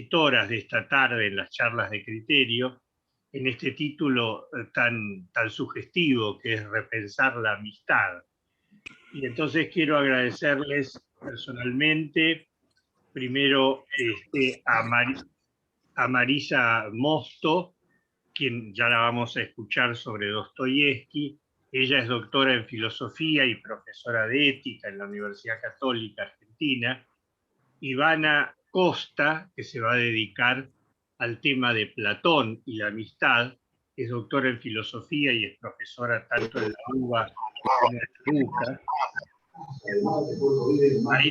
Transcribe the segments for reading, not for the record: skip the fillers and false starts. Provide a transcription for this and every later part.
expositoras de esta tarde en las charlas de criterio, en este título tan sugestivo que es Repensar la amistad. Y entonces quiero agradecerles personalmente, primero a Marisa Mosto, quien ya la vamos a escuchar sobre Dostoyevsky. Ella es doctora en filosofía y profesora de ética en la Universidad Católica Argentina. Ivana Costa, que se va a dedicar al tema de Platón y la amistad, es doctora en filosofía y es profesora tanto en la UBA como en la UCA. Ahí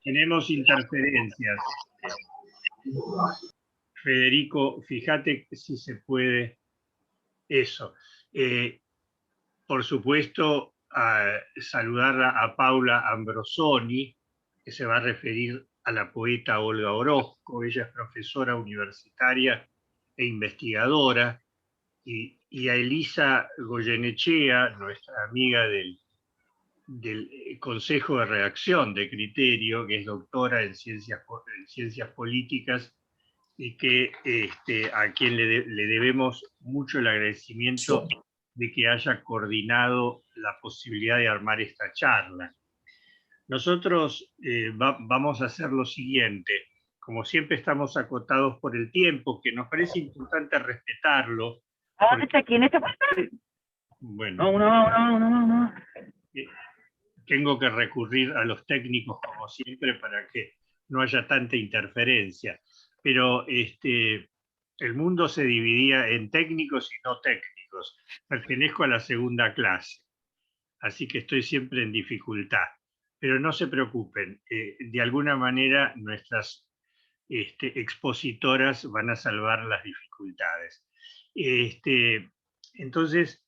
tenemos interferencias. Federico, fíjate si se puede eso. Por supuesto, saludar a Paula Ambrosoni, que se va a referir a la poeta Olga Orozco. Ella es profesora universitaria e investigadora, y a Elisa Goyenechea, nuestra amiga del Consejo de Redacción de Criterio, que es doctora en ciencias políticas y que a quien le debemos mucho el agradecimiento de que haya coordinado la posibilidad de armar esta charla. Nosotros vamos a hacer lo siguiente. Como siempre estamos acotados por el tiempo, que nos parece importante respetarlo. Porque, ¿quién está? Bueno, No. Tengo que recurrir a los técnicos como siempre para que no haya tanta interferencia. Pero el mundo se dividía en técnicos y no técnicos. Pertenezco a la segunda clase, así que estoy siempre en dificultad. Pero no se preocupen, de alguna manera nuestras expositoras van a salvar las dificultades. Entonces,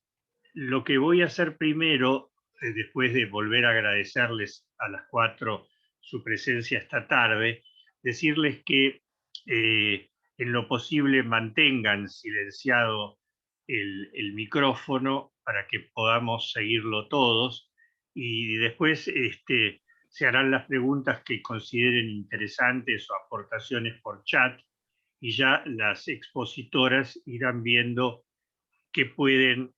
lo que voy a hacer primero, después de volver a agradecerles a las 4 su presencia esta tarde, decirles que en lo posible mantengan silenciado el micrófono para que podamos seguirlo todos, y después se harán las preguntas que consideren interesantes o aportaciones por chat, y ya las expositoras irán viendo qué pueden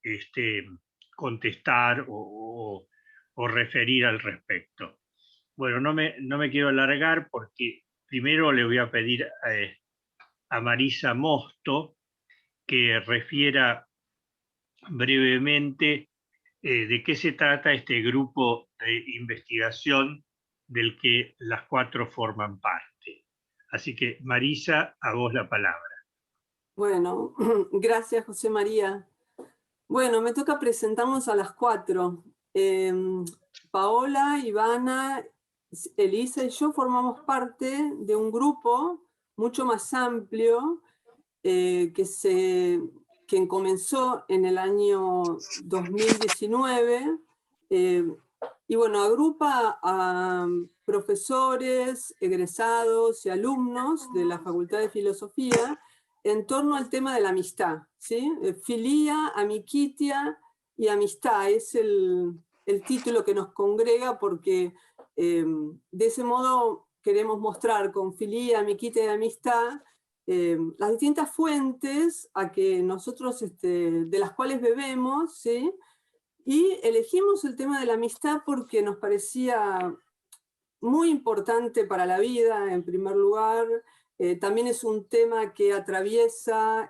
contestar o referir al respecto. Bueno, no me quiero alargar porque primero le voy a pedir a Marisa Mosto que refiera brevemente de qué se trata este grupo de investigación del que las 4 forman parte. Así que, Marisa, a vos la palabra. Bueno, gracias, José María. Bueno, me toca presentarnos a las 4. Paola, Ivana, Elisa y yo formamos parte de un grupo mucho más amplio que comenzó en el año 2019 y bueno, agrupa a profesores, egresados y alumnos de la Facultad de Filosofía en torno al tema de la amistad, ¿sí? Filía, amicitia y amistad es el título que nos congrega porque de ese modo queremos mostrar con filía, amicitia y amistad las distintas fuentes a que nosotros, de las cuales bebemos, ¿sí? Y elegimos el tema de la amistad porque nos parecía muy importante para la vida, en primer lugar. También es un tema que atraviesa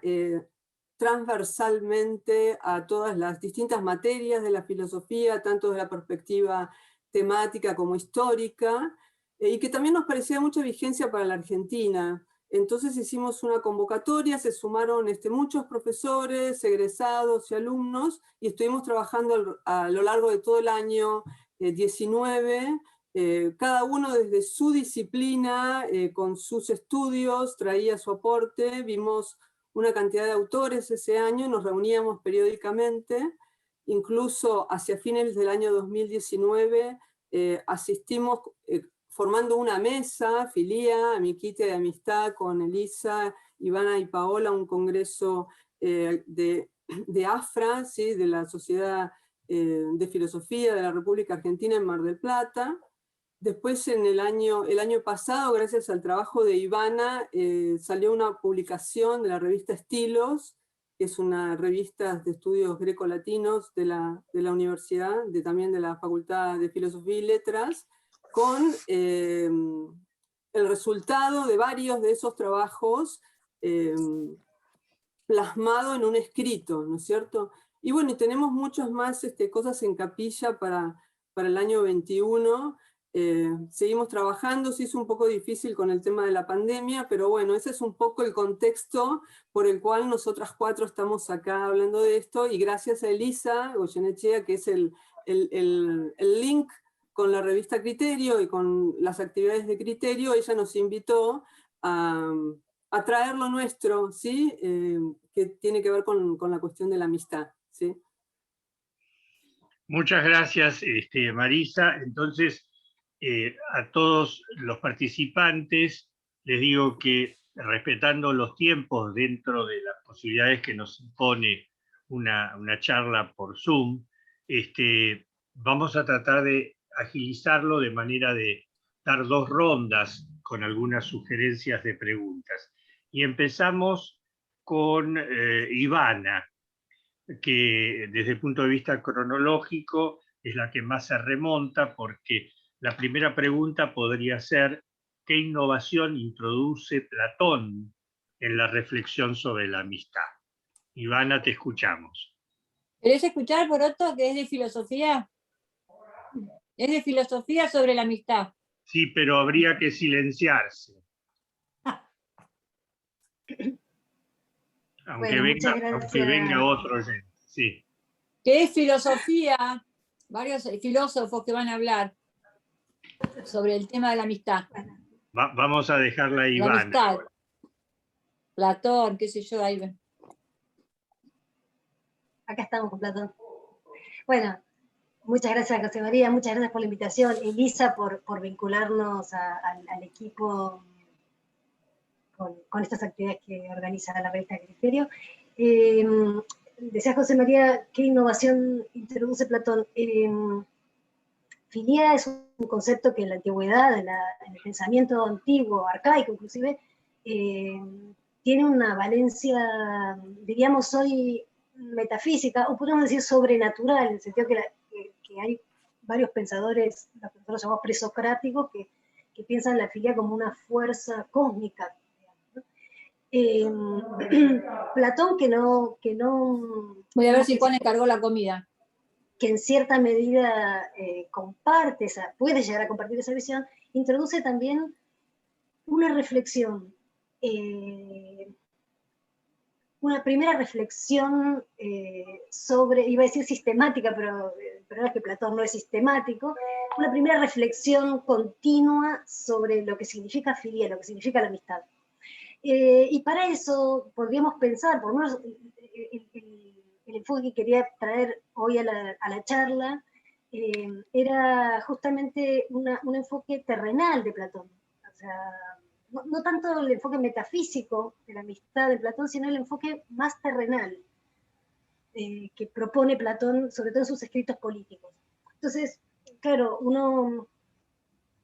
transversalmente a todas las distintas materias de la filosofía, tanto desde la perspectiva temática como histórica, y que también nos parecía de mucha vigencia para la Argentina. Entonces hicimos una convocatoria, se sumaron muchos profesores, egresados y alumnos, y estuvimos trabajando a lo largo de todo el año 19, cada uno desde su disciplina, con sus estudios, traía su aporte. Vimos una cantidad de autores ese año, nos reuníamos periódicamente, incluso hacia fines del año 2019 asistimos formando una mesa, filía, amicitia de amistad, con Elisa, Ivana y Paola, a un congreso de AFRA, ¿sí? De la Sociedad de Filosofía de la República Argentina en Mar del Plata. Después el año pasado, gracias al trabajo de Ivana, salió una publicación de la revista Estilos, que es una revista de estudios grecolatinos de la universidad, también de la Facultad de Filosofía y Letras, con el resultado de varios de esos trabajos plasmado en un escrito, ¿no es cierto? Y bueno, y tenemos muchas más cosas en capilla para el año 21. Seguimos trabajando, se hizo un poco difícil con el tema de la pandemia, pero bueno, ese es un poco el contexto por el cual nosotras cuatro estamos acá hablando de esto, y gracias a Elisa Goyenechea, que es el link con la revista Criterio y con las actividades de Criterio, ella nos invitó a traer lo nuestro, ¿sí? Que tiene que ver con la cuestión de la amistad, ¿sí? Muchas gracias, Marisa. Entonces, a todos los participantes les digo que, respetando los tiempos dentro de las posibilidades que nos impone una charla por Zoom, vamos a tratar de agilizarlo de manera de dar 2 rondas con algunas sugerencias de preguntas. Y empezamos con Ivana, que desde el punto de vista cronológico es la que más se remonta, porque la primera pregunta podría ser: ¿qué innovación introduce Platón en la reflexión sobre la amistad? Ivana, te escuchamos. ¿Querés escuchar, Poroto, que es de filosofía? Es de filosofía sobre la amistad. Sí, pero habría que silenciarse. Aunque, bueno, venga otro oyente. Sí. Que es filosofía, varios filósofos que van a hablar sobre el tema de la amistad. Vamos a dejarla a Ivana. La amistad. Platón, qué sé yo, ahí ven. Acá estamos con Platón. Bueno, muchas gracias, José María, muchas gracias por la invitación. Elisa, por vincularnos al equipo con estas actividades que organiza la revista Criterio. Decía José María, ¿qué innovación introduce Platón? Filia es un concepto que en la antigüedad, en el pensamiento antiguo, arcaico inclusive, tiene una valencia, diríamos hoy, metafísica, o podemos decir sobrenatural, en el sentido que hay varios pensadores, los que nosotros llamamos presocráticos, que piensan la filia como una fuerza cósmica. Platón que no... Voy a ver si Juan encargó la comida. Que en cierta medida comparte puede llegar a compartir esa visión, introduce también una reflexión, una primera reflexión sobre, iba a decir sistemática, pero es que Platón no es sistemático, una primera reflexión continua sobre lo que significa filia, lo que significa la amistad. Y para eso podríamos pensar, por lo menos el enfoque que quería traer hoy a la charla, era justamente un enfoque terrenal de Platón. O sea, no tanto el enfoque metafísico de la amistad de Platón, sino el enfoque más terrenal que propone Platón, sobre todo en sus escritos políticos. Entonces, claro, uno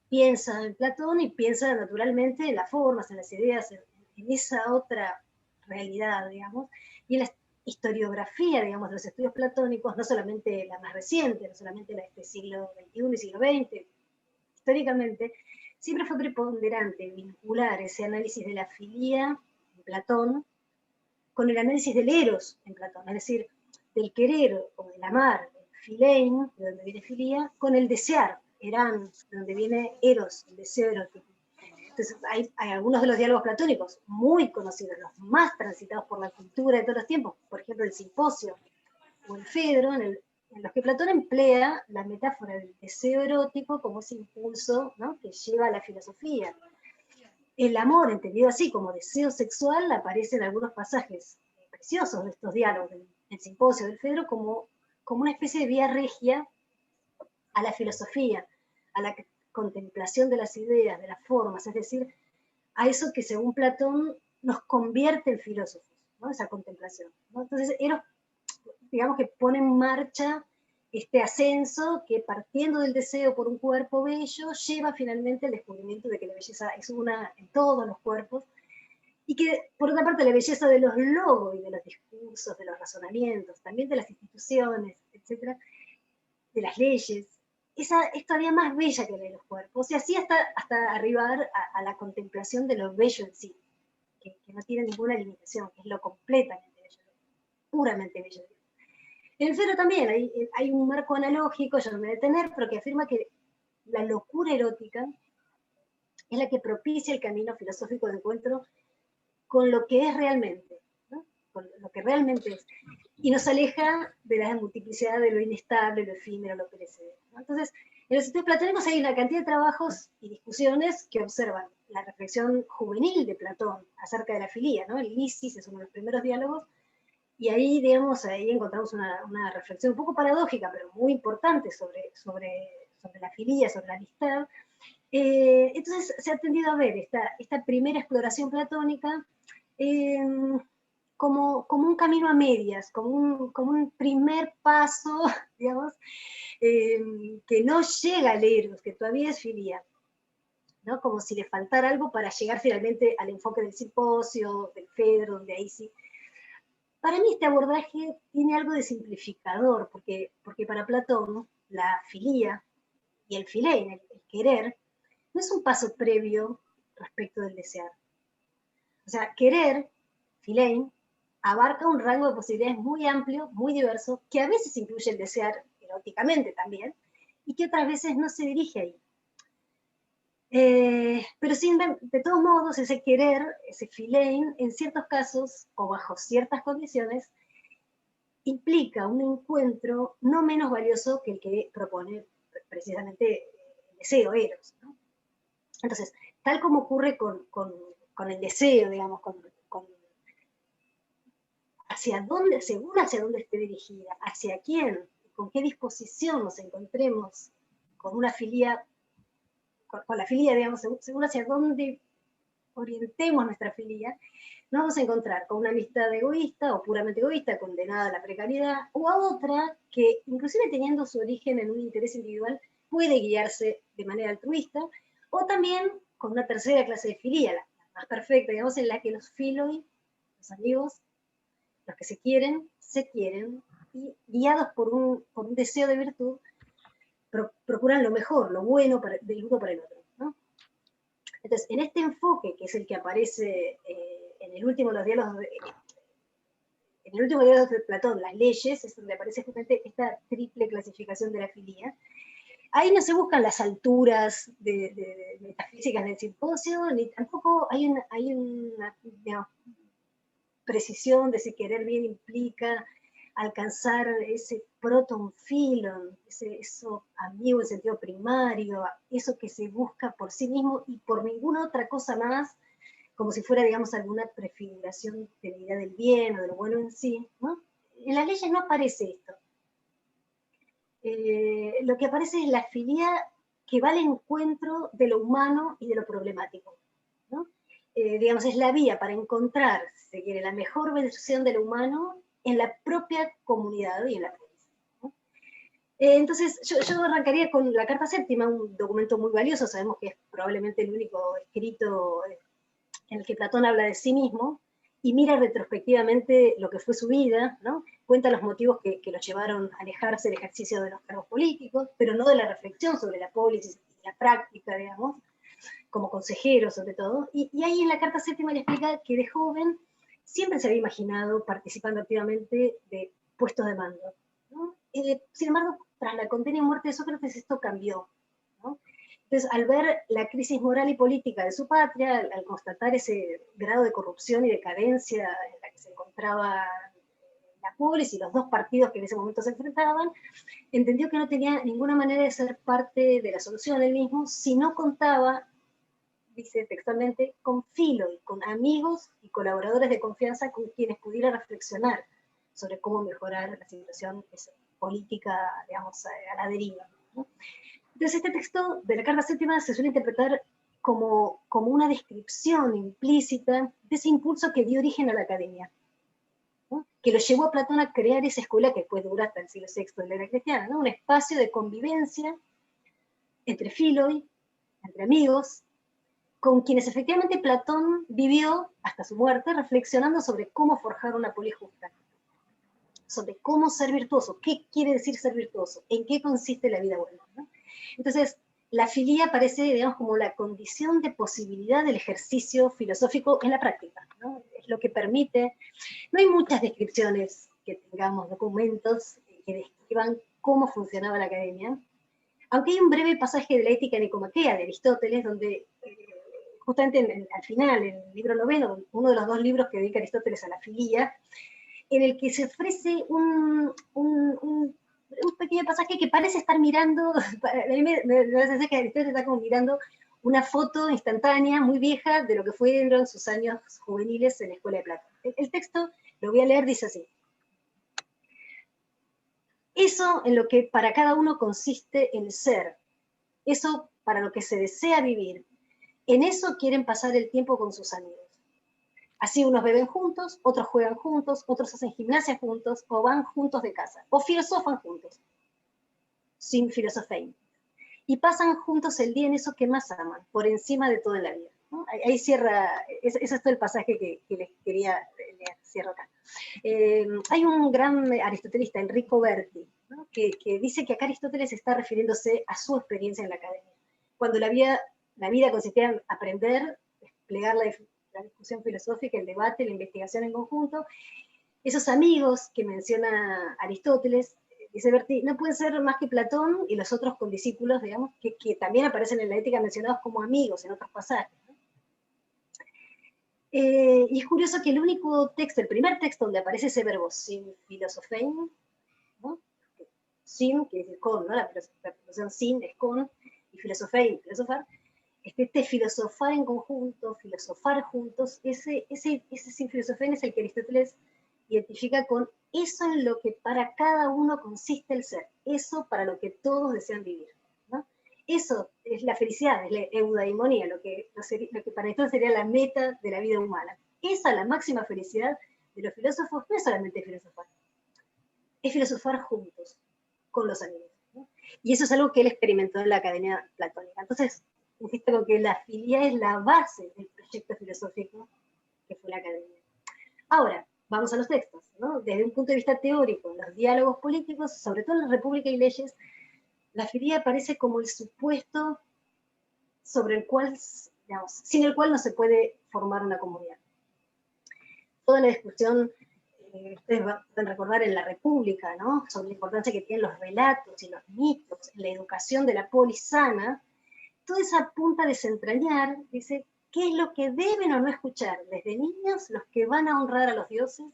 piensa en Platón y piensa naturalmente en las formas, en las ideas, en esa otra realidad, digamos, y en la historiografía, digamos, de los estudios platónicos, no solamente la más reciente, no solamente la de este siglo XXI y siglo XX, históricamente, siempre fue preponderante vincular ese análisis de la filia en Platón con el análisis del eros en Platón, es decir, del querer o del amar, el philein, de donde viene filia, con el desear, eran, de donde viene eros, el deseo erótico. Entonces, hay algunos de los diálogos platónicos muy conocidos, los más transitados por la cultura de todos los tiempos, por ejemplo, el Simposio o el Fedro, en los que Platón emplea la metáfora del deseo erótico como ese impulso, ¿no?, que lleva a la filosofía. El amor, entendido así como deseo sexual, aparece en algunos pasajes preciosos de estos diálogos, del Simposio, del Fedro, como una especie de vía regia a la filosofía, a la contemplación de las ideas, de las formas, es decir, a eso que según Platón nos convierte en filósofos, ¿no?, esa contemplación, ¿no? Entonces, Eros, digamos que pone en marcha este ascenso que, partiendo del deseo por un cuerpo bello, lleva finalmente al descubrimiento de que la belleza es una en todos los cuerpos, y que, por otra parte, la belleza de los logos y de los discursos, de los razonamientos, también de las instituciones, etcétera, de las leyes, es todavía más bella que la de los cuerpos, y así hasta arribar a la contemplación de lo bello en sí, que no tiene ninguna limitación, que es lo completamente bello, puramente bello. En el Fero también hay un marco analógico, yo no me voy a detener, pero que afirma que la locura erótica es la que propicia el camino filosófico de encuentro con lo que es realmente, ¿no? Con lo que realmente es, y nos aleja de la multiplicidad de lo inestable, lo efímero, lo perecedero, ¿no? Entonces, en los estudios platónicos hay una cantidad de trabajos y discusiones que observan la reflexión juvenil de Platón acerca de la filía, ¿no? El Lysis es uno de los primeros diálogos, y ahí, digamos, ahí encontramos una reflexión un poco paradójica, pero muy importante sobre la filía, sobre la amistad. Entonces se ha tendido a ver esta primera exploración platónica como un camino a medias, como un primer paso, digamos, que no llega al eros, que todavía es filía, ¿no? Como si le faltara algo para llegar finalmente al enfoque del simposio, del Fedro, donde ahí sí. Para mí este abordaje tiene algo de simplificador, porque para Platón la filía y el filein, el querer, no es un paso previo respecto del desear. O sea, querer, filein, abarca un rango de posibilidades muy amplio, muy diverso, que a veces incluye el desear eróticamente también, y que otras veces no se dirige ahí. Pero de todos modos, ese querer, ese filein, en ciertos casos, o bajo ciertas condiciones, implica un encuentro no menos valioso que el que propone precisamente el deseo, eros, ¿no? Entonces, tal como ocurre con el deseo, digamos, según hacia dónde esté dirigida, hacia quién, con qué disposición nos encontremos con una filía, con la filía, digamos, según hacia dónde orientemos nuestra filía, nos vamos a encontrar con una amistad egoísta o puramente egoísta, condenada a la precariedad, o a otra que, inclusive teniendo su origen en un interés individual, puede guiarse de manera altruista, o también con una tercera clase de filía, la más perfecta, digamos, en la que los filoi, los amigos, los que se quieren, y guiados por un deseo de virtud, procuran lo mejor, lo bueno del uno para el otro, ¿no? Entonces, en este enfoque, que es el que aparece en el último de los diálogos de Platón, las leyes, es donde aparece justamente esta triple clasificación de la filía. Ahí no se buscan las alturas de metafísicas del simposio, ni tampoco hay una digamos, precisión de si querer bien implica alcanzar ese protonfilon, eso amigo en sentido primario, eso que se busca por sí mismo y por ninguna otra cosa más, como si fuera, digamos, alguna prefiguración de la idea del bien o de lo bueno en sí, ¿no? En las leyes no aparece esto. Lo que aparece es la filía que va al encuentro de lo humano y de lo problemático, ¿no? Digamos, es la vía para encontrar, si se quiere, la mejor versión de lo humano en la propia comunidad y en la polis, ¿no? Entonces, yo arrancaría con la Carta Séptima, un documento muy valioso, sabemos que es probablemente el único escrito en el que Platón habla de sí mismo, y mira retrospectivamente lo que fue su vida, ¿no? Cuenta los motivos que lo llevaron a alejarse del ejercicio de los cargos políticos, pero no de la reflexión sobre la polis y la práctica, digamos, como consejero sobre todo, y ahí en la Carta Séptima le explica que de joven siempre se había imaginado participando activamente de puestos de mando, ¿no? Sin embargo, tras la condena y muerte de Sócrates esto cambió, ¿no? Entonces, al ver la crisis moral y política de su patria, al constatar ese grado de corrupción y decadencia en la que se encontraba la polis y los dos partidos que en ese momento se enfrentaban, entendió que no tenía ninguna manera de ser parte de la solución él mismo si no contaba, dice textualmente, con filoi, con amigos y colaboradores de confianza con quienes pudiera reflexionar sobre cómo mejorar la situación política, digamos, a la deriva, ¿no? Entonces, este texto de la Carta Séptima se suele interpretar como una descripción implícita de ese impulso que dio origen a la academia. ¿no? Que lo llevó a Platón a crear esa escuela que después dura hasta el siglo VI de la era cristiana, ¿no? Un espacio de convivencia entre filoi, entre amigos, con quienes efectivamente Platón vivió hasta su muerte reflexionando sobre cómo forjar una polis justa, sobre cómo ser virtuoso, qué quiere decir ser virtuoso, en qué consiste la vida buena, ¿no? Entonces, la filía aparece, digamos, como la condición de posibilidad del ejercicio filosófico en la práctica, ¿no? Es lo que permite. No hay muchas descripciones que tengamos, documentos que describan cómo funcionaba la academia, aunque hay un breve pasaje de la Ética Nicomaquea de Aristóteles, donde justamente al final, en el libro noveno, uno de los 2 libros que dedica Aristóteles a la filía, en el que se ofrece un pequeño pasaje que parece estar mirando, a mí me hace que Aristóteles está como mirando una foto instantánea, muy vieja, de lo que fueron sus años juveniles en la escuela de Platón. El texto, lo voy a leer, dice así: eso en lo que para cada uno consiste el ser, eso para lo que se desea vivir, en eso quieren pasar el tiempo con sus amigos. Así unos beben juntos, otros juegan juntos, otros hacen gimnasia juntos, o van juntos de casa, o filosofan juntos, sin filosofein. Y pasan juntos el día en eso que más aman, por encima de todo en la vida, ¿no? Ahí cierra, ese es todo el pasaje que les quería leer, cierro acá. Hay un gran aristotelista, Enrico Berti, ¿no? que dice que acá Aristóteles está refiriéndose a su experiencia en la academia, cuando la vida consistía en aprender, desplegar la discusión filosófica, el debate, la investigación en conjunto. Esos amigos que menciona Aristóteles, dice Berti, no pueden ser más que Platón y los otros condiscípulos, digamos, que también aparecen en la Ética mencionados como amigos en otros pasajes, ¿no? Y es curioso que el único texto, el primer texto donde aparece ese verbo sin filosofein, ¿no? Sin, que es con, ¿no? La preposición sin es con, y filosofein, filosofar, este filosofar en conjunto, filosofar juntos, ese sin filosofein es el que Aristóteles identifica con eso en lo que para cada uno consiste el ser, eso para lo que todos desean vivir, ¿no? Eso es la felicidad, es la eudaimonía, lo que para esto sería la meta de la vida humana. Esa, la máxima felicidad de los filósofos, no es solamente filosofar, es filosofar juntos, con los amigos, ¿no? Y eso es algo que él experimentó en la academia platónica. Entonces, insisto con que la filia es la base del proyecto filosófico que fue la academia. Ahora, vamos a los textos, ¿no? Desde un punto de vista teórico, en los diálogos políticos, sobre todo en la República y Leyes, la filia aparece como el supuesto sobre el cual, digamos, sin el cual no se puede formar una comunidad. Toda la discusión, ustedes pueden recordar en la República, ¿no? Sobre la importancia que tienen los relatos y los mitos en la educación de la polis sana, toda esa apunta a desentrañar, dice, ¿qué es lo que deben o no escuchar desde niños los que van a honrar a los dioses,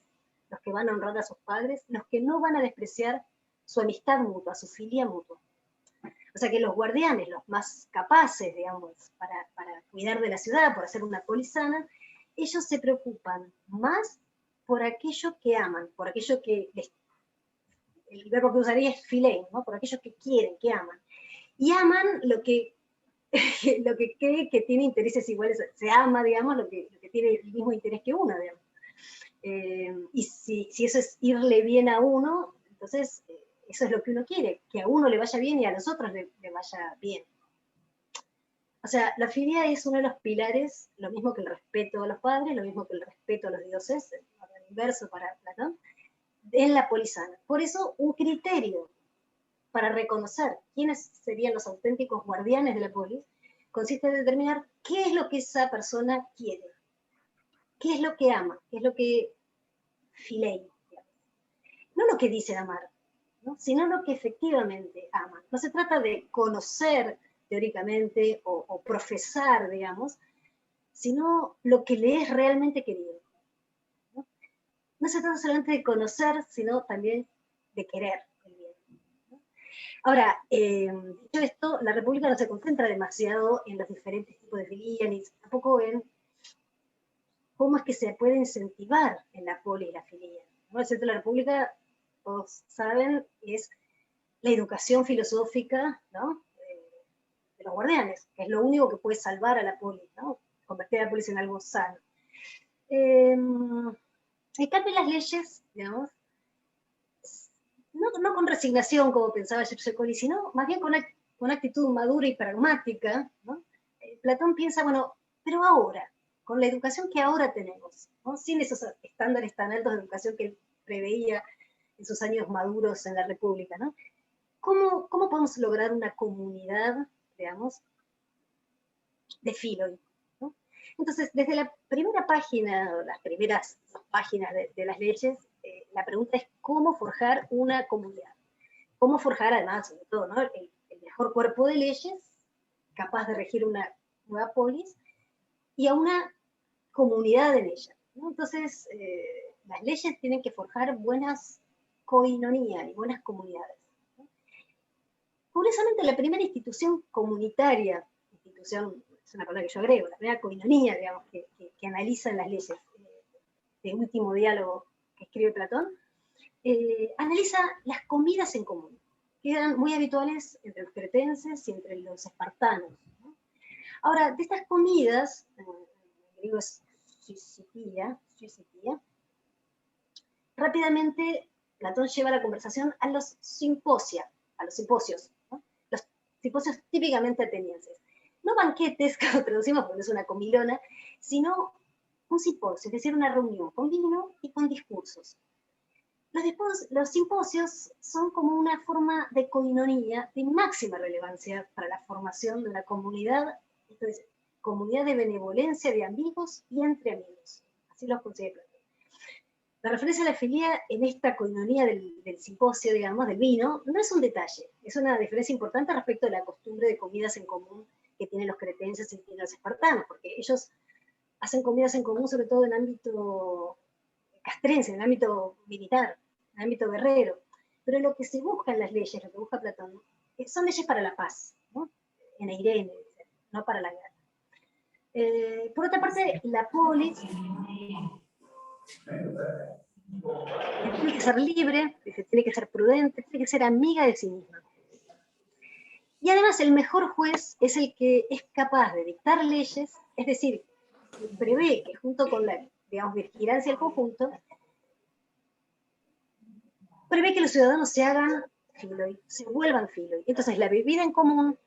los que van a honrar a sus padres, los que no van a despreciar su amistad mutua, su filia mutua? O sea que los guardianes, los más capaces, digamos, para cuidar de la ciudad, por hacer una polis sana, ellos se preocupan más por aquello que aman, por aquello que, el verbo que usaría es filein, ¿no? Por aquellos que quieren, que aman. Y aman lo que cree que tiene intereses iguales, se ama, digamos, lo que tiene el mismo interés que uno, digamos. Y si eso es irle bien a uno, entonces eso es lo que uno quiere, que a uno le vaya bien y a los otros le vaya bien. O sea, la filia es uno de los pilares, lo mismo que el respeto a los padres, lo mismo que el respeto a los dioses, el inverso para Platón, en la polis sana. Por eso, un criterio para reconocer quiénes serían los auténticos guardianes de la polis consiste en determinar qué es lo que esa persona quiere, qué es lo que ama, qué es lo que filei, no lo que dice amar, ¿no? Sino lo que efectivamente ama. No se trata de conocer teóricamente o profesar, digamos, sino lo que le es realmente querido, ¿no? No se trata solamente de conocer, sino también de querer el bien, ¿no? Ahora, dicho esto, la República no se concentra demasiado en los diferentes tipos de filia, ni tampoco en cómo es que se puede incentivar en la poli y la filia, ¿no? El centro de la República, todos saben, es la educación filosófica, ¿no? De los guardianes, que es lo único que puede salvar a la polis, ¿no? Convertir a la polis en algo sano. En cambio, las leyes digamos, no con resignación, como pensaba Joseph Collins, sino más bien con actitud madura y pragmática, ¿no? Platón piensa, bueno, pero ahora, con la educación que ahora tenemos, ¿no? Sin esos estándares tan altos de educación que él preveía en sus años maduros en la República, ¿no? ¿Cómo podemos lograr una comunidad, digamos, de Filoi, ¿no? Entonces, desde la primera página, las primeras páginas de las leyes, la pregunta es cómo forjar una comunidad. Cómo forjar, además, sobre todo, ¿no? el mejor cuerpo de leyes, capaz de regir una nueva polis, y a una comunidad en ella, ¿no? Entonces, las leyes tienen que forjar buenas koinonías y buenas comunidades, ¿no? Curiosamente, la primera institución comunitaria, es una palabra que yo agrego, la primera koinonía, digamos, que analiza las leyes, de último diálogo que escribe Platón, analiza las comidas en común, que eran muy habituales entre los cretenses y entre los espartanos, ¿no? Ahora, de estas comidas, en griego es sysitia, rápidamente Platón lleva la conversación a los simposios, ¿no? Los simposios típicamente atenienses. No banquetes, que lo traducimos porque es una comilona, sino un simposio, es decir, una reunión con vino y con discursos. Los simposios son como una forma de koinonía de máxima relevancia para la formación de una comunidad, entonces, comunidad de benevolencia de amigos y entre amigos. Así lo considera Platón. La referencia a la filía en esta koinonía del simposio, digamos, del vino, no es un detalle, es una diferencia importante respecto a la costumbre de comidas en común que tienen los cretenses y los espartanos, porque ellos hacen comidas en común sobre todo en el ámbito castrense, en el ámbito militar, en el ámbito guerrero. Pero lo que se busca en las leyes, lo que busca Platón, son leyes para la paz, ¿no? En Irene, no para la guerra. Por otra parte, la polis tiene que ser libre, tiene que ser prudente, tiene que ser amiga de sí misma. Y además el mejor juez es el que es capaz de dictar leyes, es decir, prevé que junto con la, digamos, vigilancia del conjunto, prevé que los ciudadanos se hagan filoi, se vuelvan filoi. Entonces la vida en común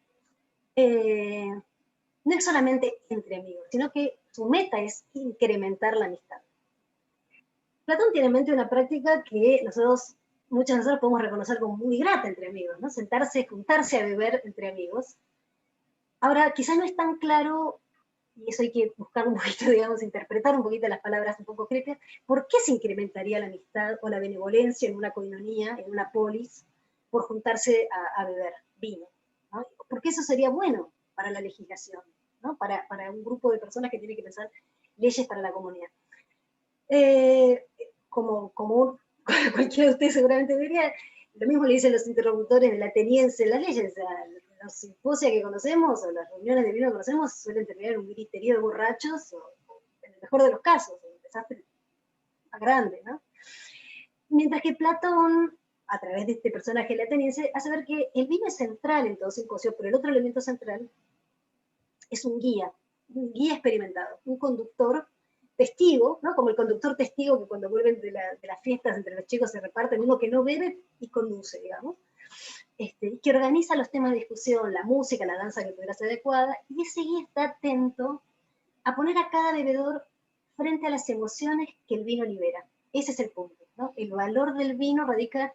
no es solamente entre amigos, sino que su meta es incrementar la amistad. Platón tiene en mente una práctica que muchos de nosotros podemos reconocer como muy grata entre amigos, ¿no? Juntarse a beber entre amigos. Ahora, quizás no es tan claro, y eso hay que buscar un poquito, digamos, interpretar un poquito las palabras un poco críticas, ¿por qué se incrementaría la amistad o la benevolencia en una koinonía, en una polis, por juntarse a beber vino, ¿no? Porque eso sería bueno para la legislación, ¿no? Para un grupo de personas que tiene que pensar leyes para la comunidad. Como cualquiera de ustedes seguramente diría, lo mismo le dicen los interlocutores del ateniense en las leyes, o sea, los simposios que conocemos, o las reuniones de vino que conocemos, suelen terminar en un griterío de borrachos, o en el mejor de los casos, un desastre más grande, ¿no? Mientras que Platón, a través de este personaje del ateniense, hace ver que el vino es central en todo simposio, pero el otro elemento central es un guía experimentado, un conductor testigo, ¿no? Como el conductor testigo que cuando vuelven de las fiestas entre los chicos se reparten, uno que no bebe y conduce, digamos, que organiza los temas de discusión, la música, la danza que pudiera ser adecuada, y ese guía está atento a poner a cada bebedor frente a las emociones que el vino libera. Ese es el punto, ¿no? El valor del vino radica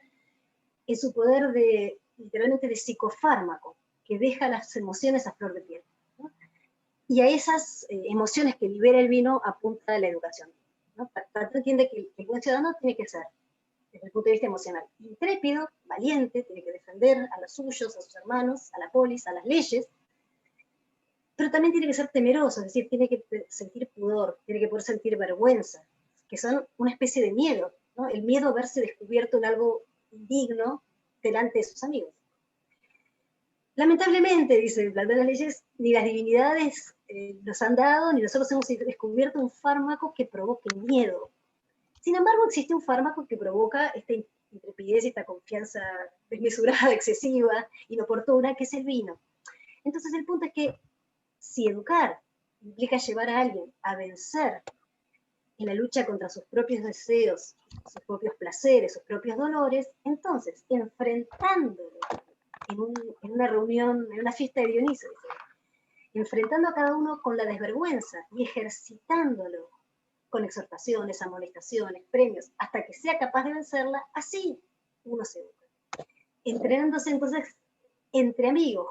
en su poder literalmente de psicofármaco, que deja las emociones a flor de piel. Y a esas emociones que libera el vino apunta la educación, ¿no? Platón entiende que el buen ciudadano tiene que ser, desde el punto de vista emocional, intrépido, valiente, tiene que defender a los suyos, a sus hermanos, a la polis, a las leyes, pero también tiene que ser temeroso, es decir, tiene que sentir pudor, tiene que poder sentir vergüenza, que son una especie de miedo, ¿no? El miedo a verse descubierto en algo indigno delante de sus amigos. Lamentablemente, dice Platón, las leyes, ni las divinidades nos han dado, ni nosotros hemos descubierto un fármaco que provoque miedo. Sin embargo, existe un fármaco que provoca esta intrepidez y esta confianza desmesurada, excesiva, inoportuna, que es el vino. Entonces el punto es que si educar implica llevar a alguien a vencer en la lucha contra sus propios deseos, sus propios placeres, sus propios dolores, entonces, enfrentándolo en una reunión, en una fiesta de Dioniso, enfrentando a cada uno con la desvergüenza y ejercitándolo con exhortaciones, amonestaciones, premios, hasta que sea capaz de vencerla, así uno se educa. Entrenándose entonces entre amigos,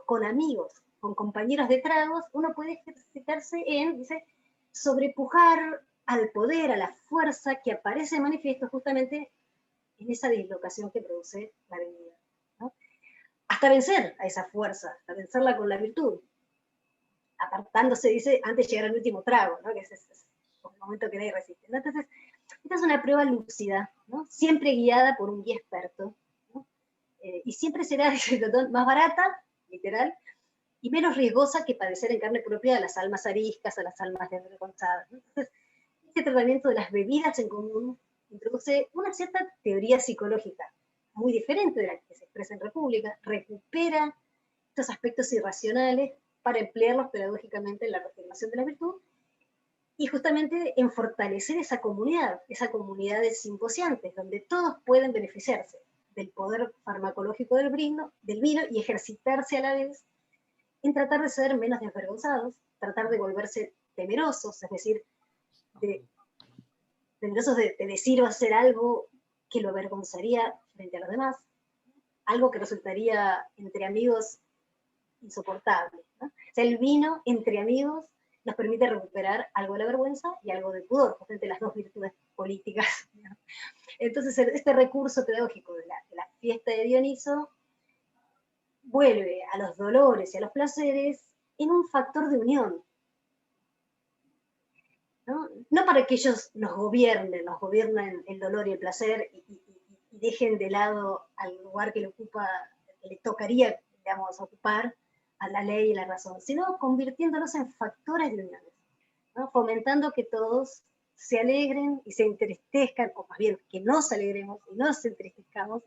con compañeros de tragos, uno puede ejercitarse en, dice, sobrepujar al poder, a la fuerza que aparece de manifiesto justamente en esa dislocación que produce la venida, ¿no? Hasta vencer a esa fuerza, hasta vencerla con la virtud, apartándose, dice, antes de llegar al último trago, ¿no? Que es el momento que nadie resiste, ¿no? Entonces, esta es una prueba lúcida, ¿no? Siempre guiada por un guía experto, ¿no? Y siempre será más barata, literal, y menos riesgosa que padecer en carne propia a las almas ariscas, a las almas desvergonzadas, ¿no? Entonces, este tratamiento de las bebidas en común introduce una cierta teoría psicológica, muy diferente de la que se expresa en República, recupera estos aspectos irracionales para emplearlos pedagógicamente en la reafirmación de la virtud, y justamente en fortalecer esa comunidad de simposiantes, donde todos pueden beneficiarse del poder farmacológico del vino y ejercitarse a la vez en tratar de ser menos desvergonzados, tratar de volverse temerosos, es decir, temerosos de decir o hacer algo que lo avergonzaría frente a los demás, algo que resultaría entre amigos insoportable, ¿no? O sea, el vino entre amigos nos permite recuperar algo de la vergüenza y algo del pudor, justamente las dos virtudes políticas, ¿no? Entonces, este recurso pedagógico de la fiesta de Dioniso vuelve a los dolores y a los placeres en un factor de unión, ¿no? No para que ellos nos gobiernen el dolor y el placer y dejen de lado al lugar que les tocaría, digamos, ocupar, a la ley y la razón, sino convirtiéndolos en factores de unión, ¿no? Fomentando que todos se alegren y se entristezcan, o más bien que nos alegremos y nos entristezcamos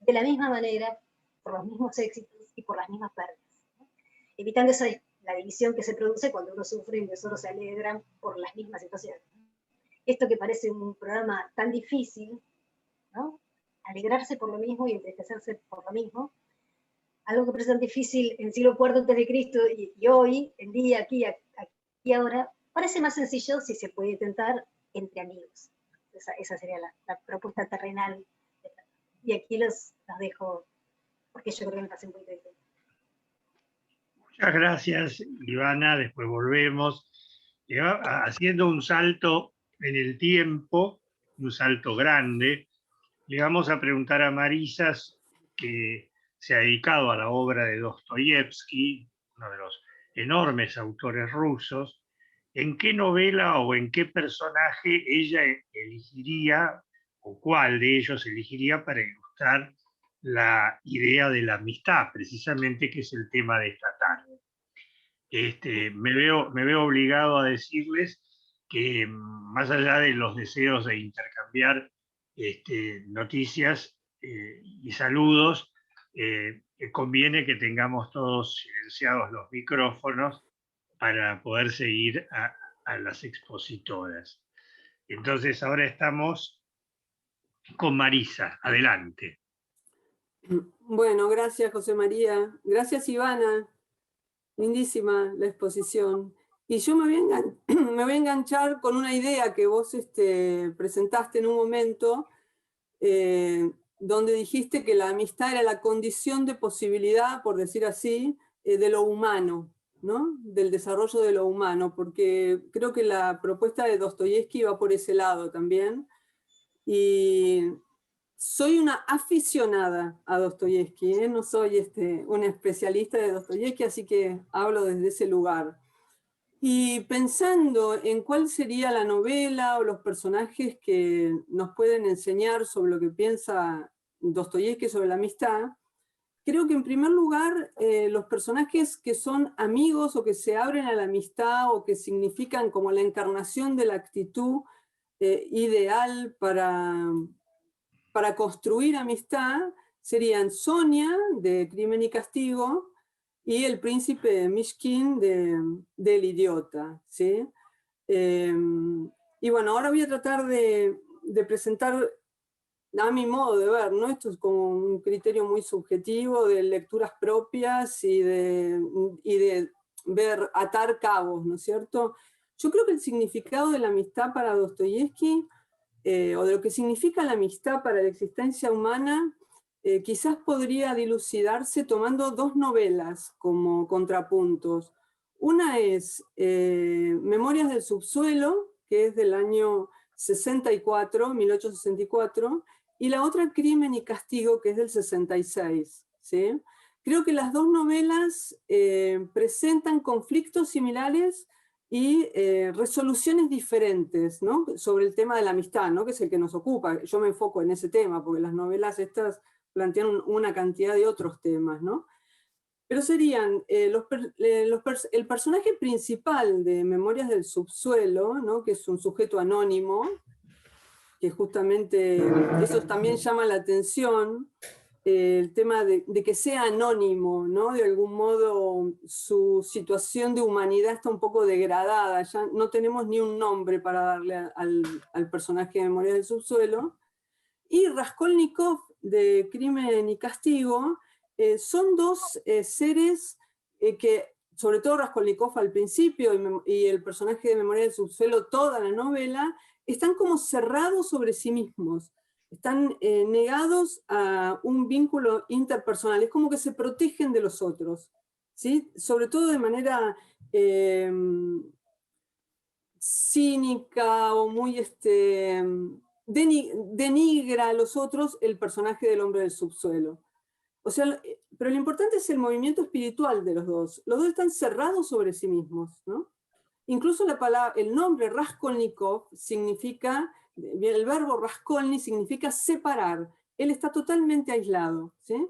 de la misma manera, por los mismos éxitos y por las mismas pérdidas, ¿no? Evitando la división que se produce cuando uno sufre y los otros se alegran por las mismas situaciones. Esto que parece un programa tan difícil, ¿no? Alegrarse por lo mismo y entristecerse por lo mismo, algo que parece tan difícil en el siglo IV a.C. y hoy, en día, aquí y ahora, parece más sencillo si se puede intentar entre amigos. Esa sería la propuesta terrenal. Y aquí los dejo, porque yo creo que me pasé un poquito de tiempo. Muchas gracias, Ivana. Después volvemos. Haciendo un salto en el tiempo, un salto grande, le vamos a preguntar a Marisa, que se ha dedicado a la obra de Dostoyevsky, uno de los enormes autores rusos, ¿en qué novela o en qué personaje ella elegiría, o cuál de ellos elegiría para ilustrar la idea de la amistad, precisamente, que es el tema de esta tarde? Me veo obligado a decirles que, más allá de los deseos de intercambiar noticias y saludos, conviene que tengamos todos silenciados los micrófonos para poder seguir a las expositoras. Entonces, ahora estamos con Marisa. Adelante. Bueno, gracias, José María. Gracias, Ivana. Lindísima la exposición. Y yo me voy a enganchar con una idea que vos presentaste en un momento, donde dijiste que la amistad era la condición de posibilidad, por decir así, de lo humano, ¿no? Del desarrollo de lo humano, porque creo que la propuesta de Dostoyevsky va por ese lado también. Y soy una aficionada a Dostoyevsky, ¿eh? No soy una especialista de Dostoyevsky, así que hablo desde ese lugar. Y pensando en cuál sería la novela o los personajes que nos pueden enseñar sobre lo que piensa Dostoyevsky sobre la amistad, creo que en primer lugar los personajes que son amigos o que se abren a la amistad o que significan como la encarnación de la actitud ideal para construir amistad serían Sonia, de Crimen y Castigo, y el príncipe Mishkin del Idiota, ¿sí? Y bueno, ahora voy a tratar de presentar a mi modo de ver, ¿no? Esto es como un criterio muy subjetivo de lecturas propias y de ver, atar cabos, ¿no es cierto? Yo creo que el significado de la amistad para Dostoyevsky, o de lo que significa la amistad para la existencia humana, quizás podría dilucidarse tomando dos novelas como contrapuntos. Una es Memorias del subsuelo, que es del año 64, 1864, y la otra Crimen y Castigo, que es del 66. ¿Sí? Creo que las dos novelas presentan conflictos similares y resoluciones diferentes, ¿no? Sobre el tema de la amistad, ¿no? Que es el que nos ocupa. Yo me enfoco en ese tema, porque las novelas estas plantean una cantidad de otros temas, ¿no? Pero serían el personaje principal de Memorias del subsuelo, ¿no? Que es un sujeto anónimo, que justamente eso también llama la atención, el tema de que sea anónimo, ¿no? De algún modo su situación de humanidad está un poco degradada, ya no tenemos ni un nombre para darle al personaje de Memorias del subsuelo. Y Raskolnikov, de Crimen y Castigo, son dos seres que, sobre todo Raskolnikov al principio y el personaje de Memoria del subsuelo, toda la novela, están como cerrados sobre sí mismos, están negados a un vínculo interpersonal, es como que se protegen de los otros, ¿sí? Sobre todo de manera cínica o muy denigra a los otros el personaje del hombre del subsuelo. O sea, pero lo importante es el movimiento espiritual de los dos. Los dos están cerrados sobre sí mismos, ¿no? Incluso el nombre Raskolnikov significa, el verbo Raskolny significa separar. Él está totalmente aislado, ¿sí?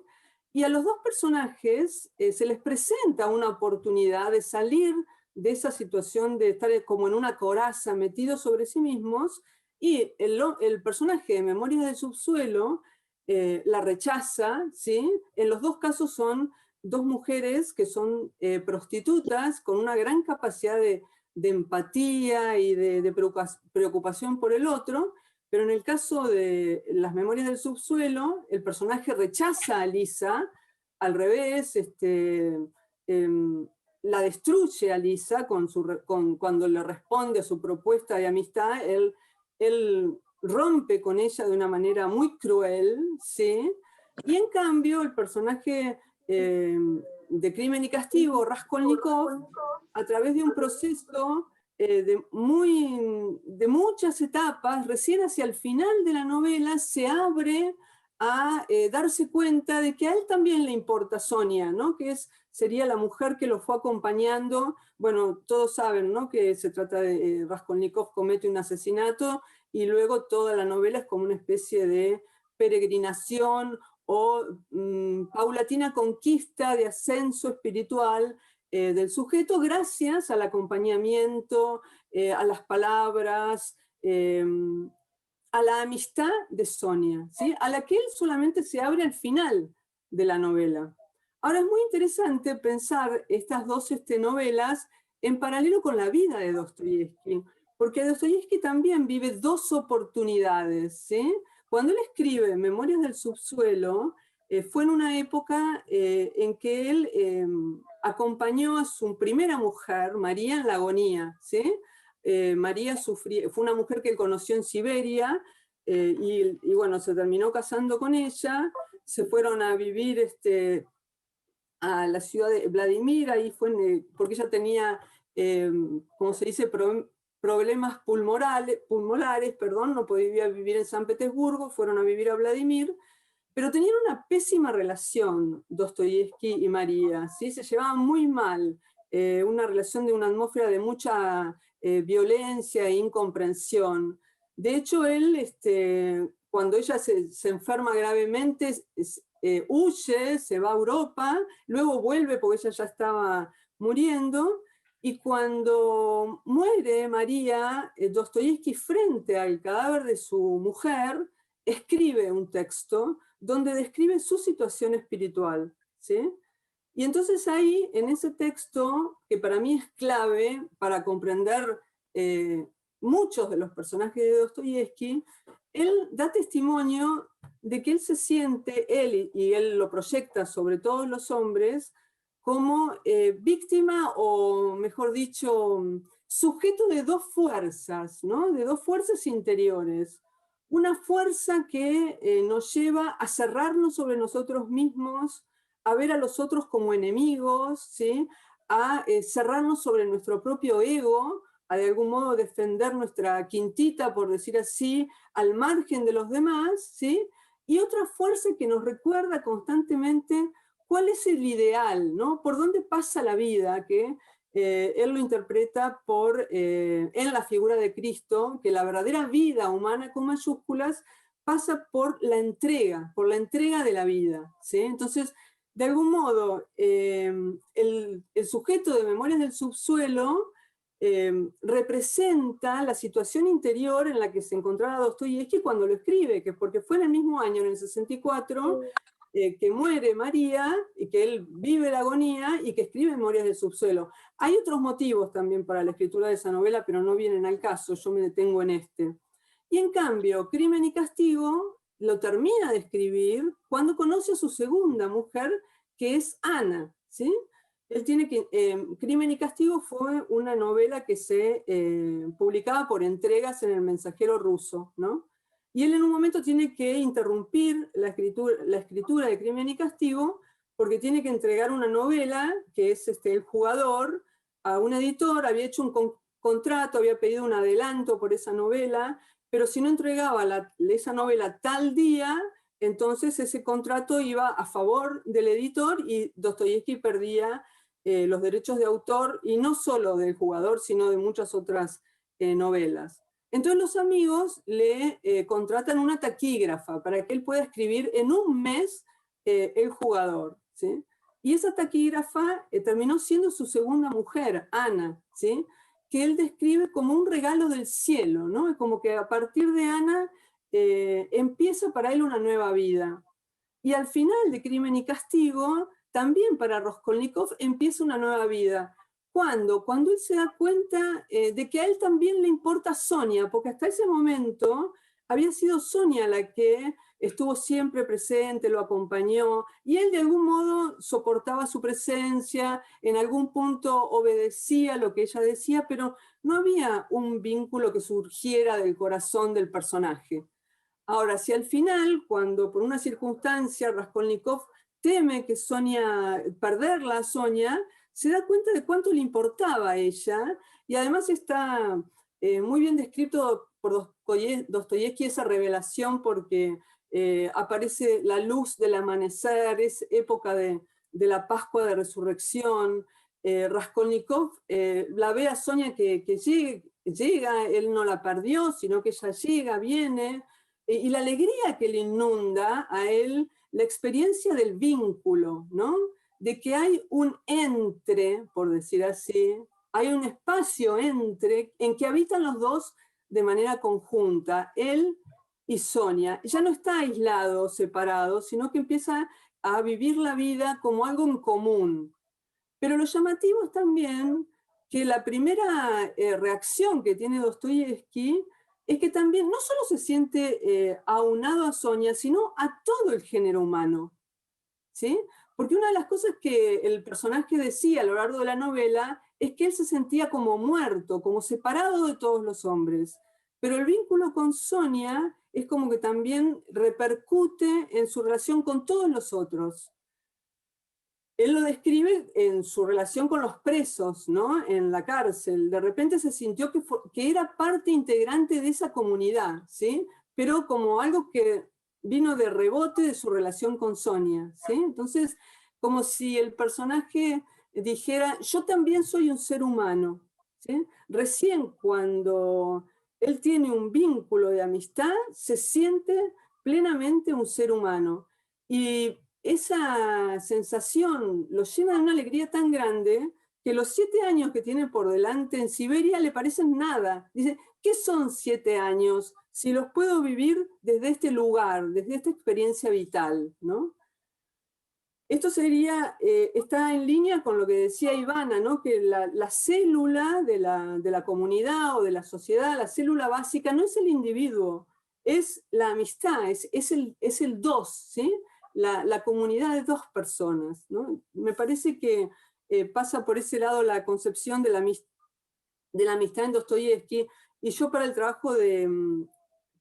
Y a los dos personajes se les presenta una oportunidad de salir de esa situación de estar como en una coraza metidos sobre sí mismos, y el personaje de Memorias del subsuelo la rechaza, ¿sí? En los dos casos son dos mujeres que son prostitutas con una gran capacidad de empatía y de preocupación por el otro, pero en el caso de Las Memorias del subsuelo, el personaje rechaza a Lisa, al revés, la destruye a Lisa cuando le responde a su propuesta de amistad, él rompe con ella de una manera muy cruel, ¿sí? Y en cambio el personaje de Crimen y Castigo, Raskolnikov, a través de un proceso de muchas etapas, recién hacia el final de la novela se abre a darse cuenta de que a él también le importa Sonia, ¿no? Que sería la mujer que lo fue acompañando. Bueno, todos saben, ¿no? Que se trata de Raskolnikov comete un asesinato y luego toda la novela es como una especie de peregrinación o paulatina conquista de ascenso espiritual del sujeto gracias al acompañamiento, a las palabras, a la amistad de Sonia, ¿sí? A la que él solamente se abre al final de la novela. Ahora es muy interesante pensar estas dos novelas en paralelo con la vida de Dostoyevsky, porque Dostoyevsky también vive dos oportunidades, ¿sí? Cuando él escribe Memorias del subsuelo, fue en una época en que él acompañó a su primera mujer, María, en la agonía, ¿sí? María fue una mujer que él conoció en Siberia y bueno, se terminó casando con ella, se fueron a vivir a la ciudad de Vladimir, ahí fue porque ella tenía, como se dice, problemas pulmonares, perdón, no podía vivir en San Petersburgo, fueron a vivir a Vladimir, pero tenían una pésima relación Dostoyevsky y María, ¿sí? Se llevaban muy mal, una relación de una atmósfera de mucha violencia e incomprensión. De hecho, él, cuando ella se enferma gravemente, huye, se va a Europa, luego vuelve porque ella ya estaba muriendo, y cuando muere María, Dostoyevsky, frente al cadáver de su mujer, escribe un texto donde describe su situación espiritual, ¿sí? Y entonces ahí, en ese texto, que para mí es clave para comprender muchos de los personajes de Dostoyevsky, él da testimonio de que él se siente, él, y él lo proyecta sobre todos los hombres, como víctima, o mejor dicho, sujeto de dos fuerzas, ¿no? De dos fuerzas interiores. Una fuerza que nos lleva a cerrarnos sobre nosotros mismos, a ver a los otros como enemigos, ¿sí? A cerrarnos sobre nuestro propio ego, a de algún modo defender nuestra quintita, por decir así, al margen de los demás, ¿sí? Y otra fuerza que nos recuerda constantemente cuál es el ideal, ¿no? Por dónde pasa la vida, que él lo interpreta en la figura de Cristo, que la verdadera vida humana con mayúsculas pasa por la entrega de la vida, ¿sí? Entonces, de algún modo, el sujeto de Memorias del Subsuelo representa la situación interior en la que se encontraba Dostoyevsky cuando lo escribe, que porque fue en el mismo año, en el 64, que muere María y que él vive la agonía y que escribe Memorias del Subsuelo. Hay otros motivos también para la escritura de esa novela, pero no vienen al caso, yo me detengo en este. Y en cambio, Crimen y Castigo lo termina de escribir cuando conoce a su segunda mujer, que es Ana, ¿sí? Él tiene que, Crimen y Castigo fue una novela que se publicaba por entregas en El Mensajero ruso, ¿no? Y él en un momento tiene que interrumpir la escritura de Crimen y Castigo porque tiene que entregar una novela, que es El Jugador, a un editor, había hecho un contrato, había pedido un adelanto por esa novela, pero si no entregaba esa novela tal día, entonces ese contrato iba a favor del editor y Dostoyevsky perdía los derechos de autor, y no solo del Jugador, sino de muchas otras novelas. Entonces los amigos le contratan una taquígrafa para que él pueda escribir en un mes El Jugador, ¿sí? Y esa taquígrafa terminó siendo su segunda mujer, Ana, ¿sí? Que él describe como un regalo del cielo, ¿no? Como que a partir de Ana empieza para él una nueva vida. Y al final de Crimen y Castigo, también para Raskolnikov empieza una nueva vida. ¿Cuándo? Cuando él se da cuenta de que a él también le importa Sonia, porque hasta ese momento había sido Sonia la que estuvo siempre presente, lo acompañó, y él de algún modo soportaba su presencia, en algún punto obedecía lo que ella decía, pero no había un vínculo que surgiera del corazón del personaje. Ahora, si al final, cuando por una circunstancia Raskolnikov teme que perderla a Sonia, se da cuenta de cuánto le importaba a ella, y además está muy bien descrito por Dostoyevsky esa revelación, porque aparece la luz del amanecer, es época de la Pascua de Resurrección. Raskolnikov la ve a Sonia que llega, él no la perdió, sino que ella llega, viene, y la alegría que le inunda a él, la experiencia del vínculo, ¿no? De que hay un entre, por decir así, hay un espacio entre, en que habitan los dos de manera conjunta, él y Sonia. Ya no está aislado, separado, sino que empieza a vivir la vida como algo en común. Pero lo llamativo es también que la primera reacción que tiene Dostoyevsky es que también no solo se siente aunado a Sonia, sino a todo el género humano, ¿sí? Porque una de las cosas que el personaje decía a lo largo de la novela es que él se sentía como muerto, como separado de todos los hombres. Pero el vínculo con Sonia es como que también repercute en su relación con todos los otros. Él lo describe en su relación con los presos, ¿no? En la cárcel. De repente se sintió que era parte integrante de esa comunidad, ¿sí? Pero como algo que vino de rebote de su relación con Sonia, ¿sí? Entonces, como si el personaje dijera, yo también soy un ser humano, ¿sí? Recién cuando él tiene un vínculo de amistad, se siente plenamente un ser humano. Y esa sensación lo llena de una alegría tan grande que los 7 años que tiene por delante en Siberia le parecen nada. Dice, ¿qué son 7 años si los puedo vivir desde este lugar, desde esta experiencia vital, ¿no? Esto sería, está en línea con lo que decía Ivana, ¿no? Que la célula de la comunidad o de la sociedad, la célula básica, no es el individuo, es la amistad, es el dos, ¿sí? La comunidad de dos personas, ¿no? Me parece que pasa por ese lado la concepción de la amistad en Dostoyevsky, y yo para el trabajo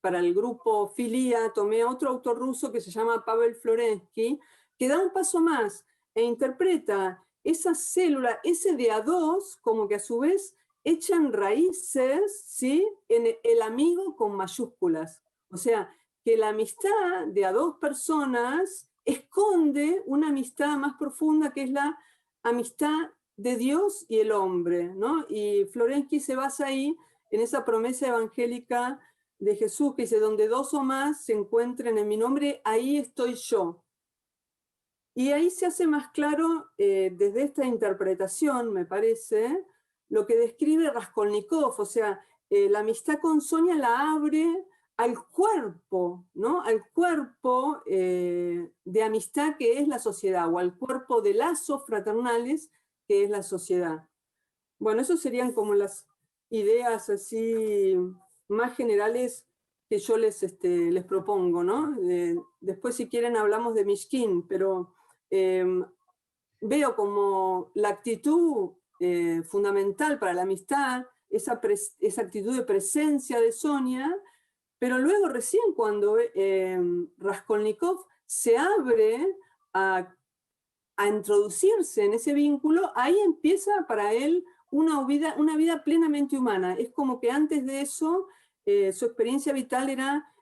para el grupo Filia tomé a otro autor ruso que se llama Pavel Florensky, que da un paso más e interpreta esa célula, ese de a dos, como que a su vez echan raíces, ¿sí? En el amigo con mayúsculas. O sea, que la amistad de a dos personas esconde una amistad más profunda, que es la amistad de Dios y el hombre, ¿no? Y Florensky se basa ahí en esa promesa evangélica de Jesús, que dice, donde dos o más se encuentren en mi nombre, ahí estoy yo. Y ahí se hace más claro, desde esta interpretación, me parece, lo que describe Raskolnikov, o sea, la amistad con Sonia la abre al cuerpo, ¿no? Al cuerpo de amistad que es la sociedad, o al cuerpo de lazos fraternales que es la sociedad. Bueno, eso serían como las ideas así más generales que yo les propongo, ¿no? Después, si quieren, hablamos de Mishkin, pero veo como la actitud fundamental para la amistad, esa actitud de presencia de Sonia, pero luego recién cuando Raskolnikov se abre a introducirse en ese vínculo, ahí empieza para él una vida plenamente humana. Es como que antes de eso su experiencia vital era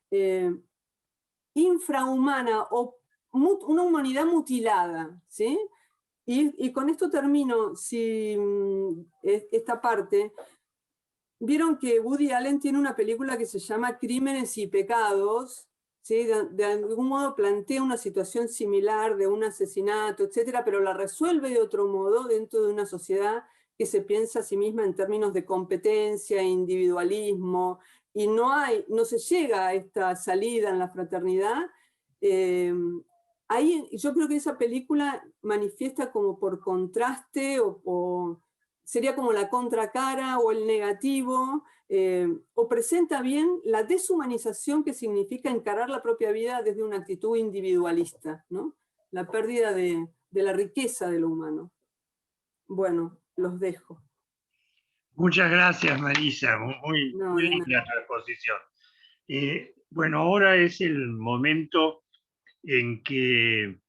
infrahumana o una humanidad mutilada, ¿sí? Y con esto termino esta parte. Vieron que Woody Allen tiene una película que se llama Crímenes y Pecados, ¿sí? De algún modo plantea una situación similar de un asesinato, etcétera, pero la resuelve de otro modo dentro de una sociedad que se piensa a sí misma en términos de competencia, individualismo, y no se llega a esta salida en la fraternidad. Ahí yo creo que esa película manifiesta como por contraste o sería como la contracara o el negativo, o presenta bien la deshumanización que significa encarar la propia vida desde una actitud individualista, ¿no? La pérdida de la riqueza de lo humano. Bueno, los dejo. Muchas gracias, Marisa, muy linda tu exposición. Bueno, ahora es el momento en que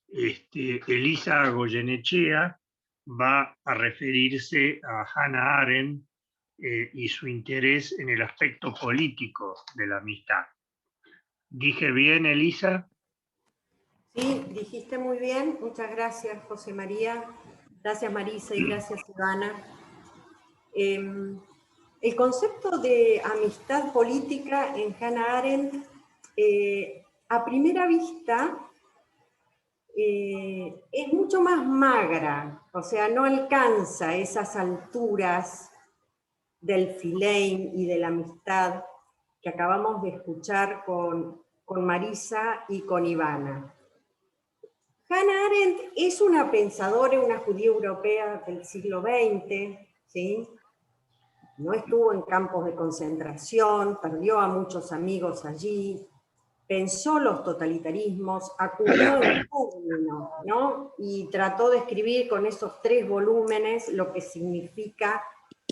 Elisa Goyenechea va a referirse a Hannah Arendt y su interés en el aspecto político de la amistad. ¿Dije bien, Elisa? Sí, dijiste muy bien. Muchas gracias, José María. Gracias, Marisa, y gracias, Ivana. El concepto de amistad política en Hannah Arendt, a primera vista, es mucho más magra, o sea, no alcanza esas alturas del filein y de la amistad que acabamos de escuchar con Marisa y con Ivana. Hannah Arendt es una pensadora, una judía europea del siglo XX, ¿sí? No estuvo en campos de concentración, perdió a muchos amigos allí, pensó los totalitarismos, acudió en términos, ¿no? Y trató de escribir con esos 3 volúmenes lo que significa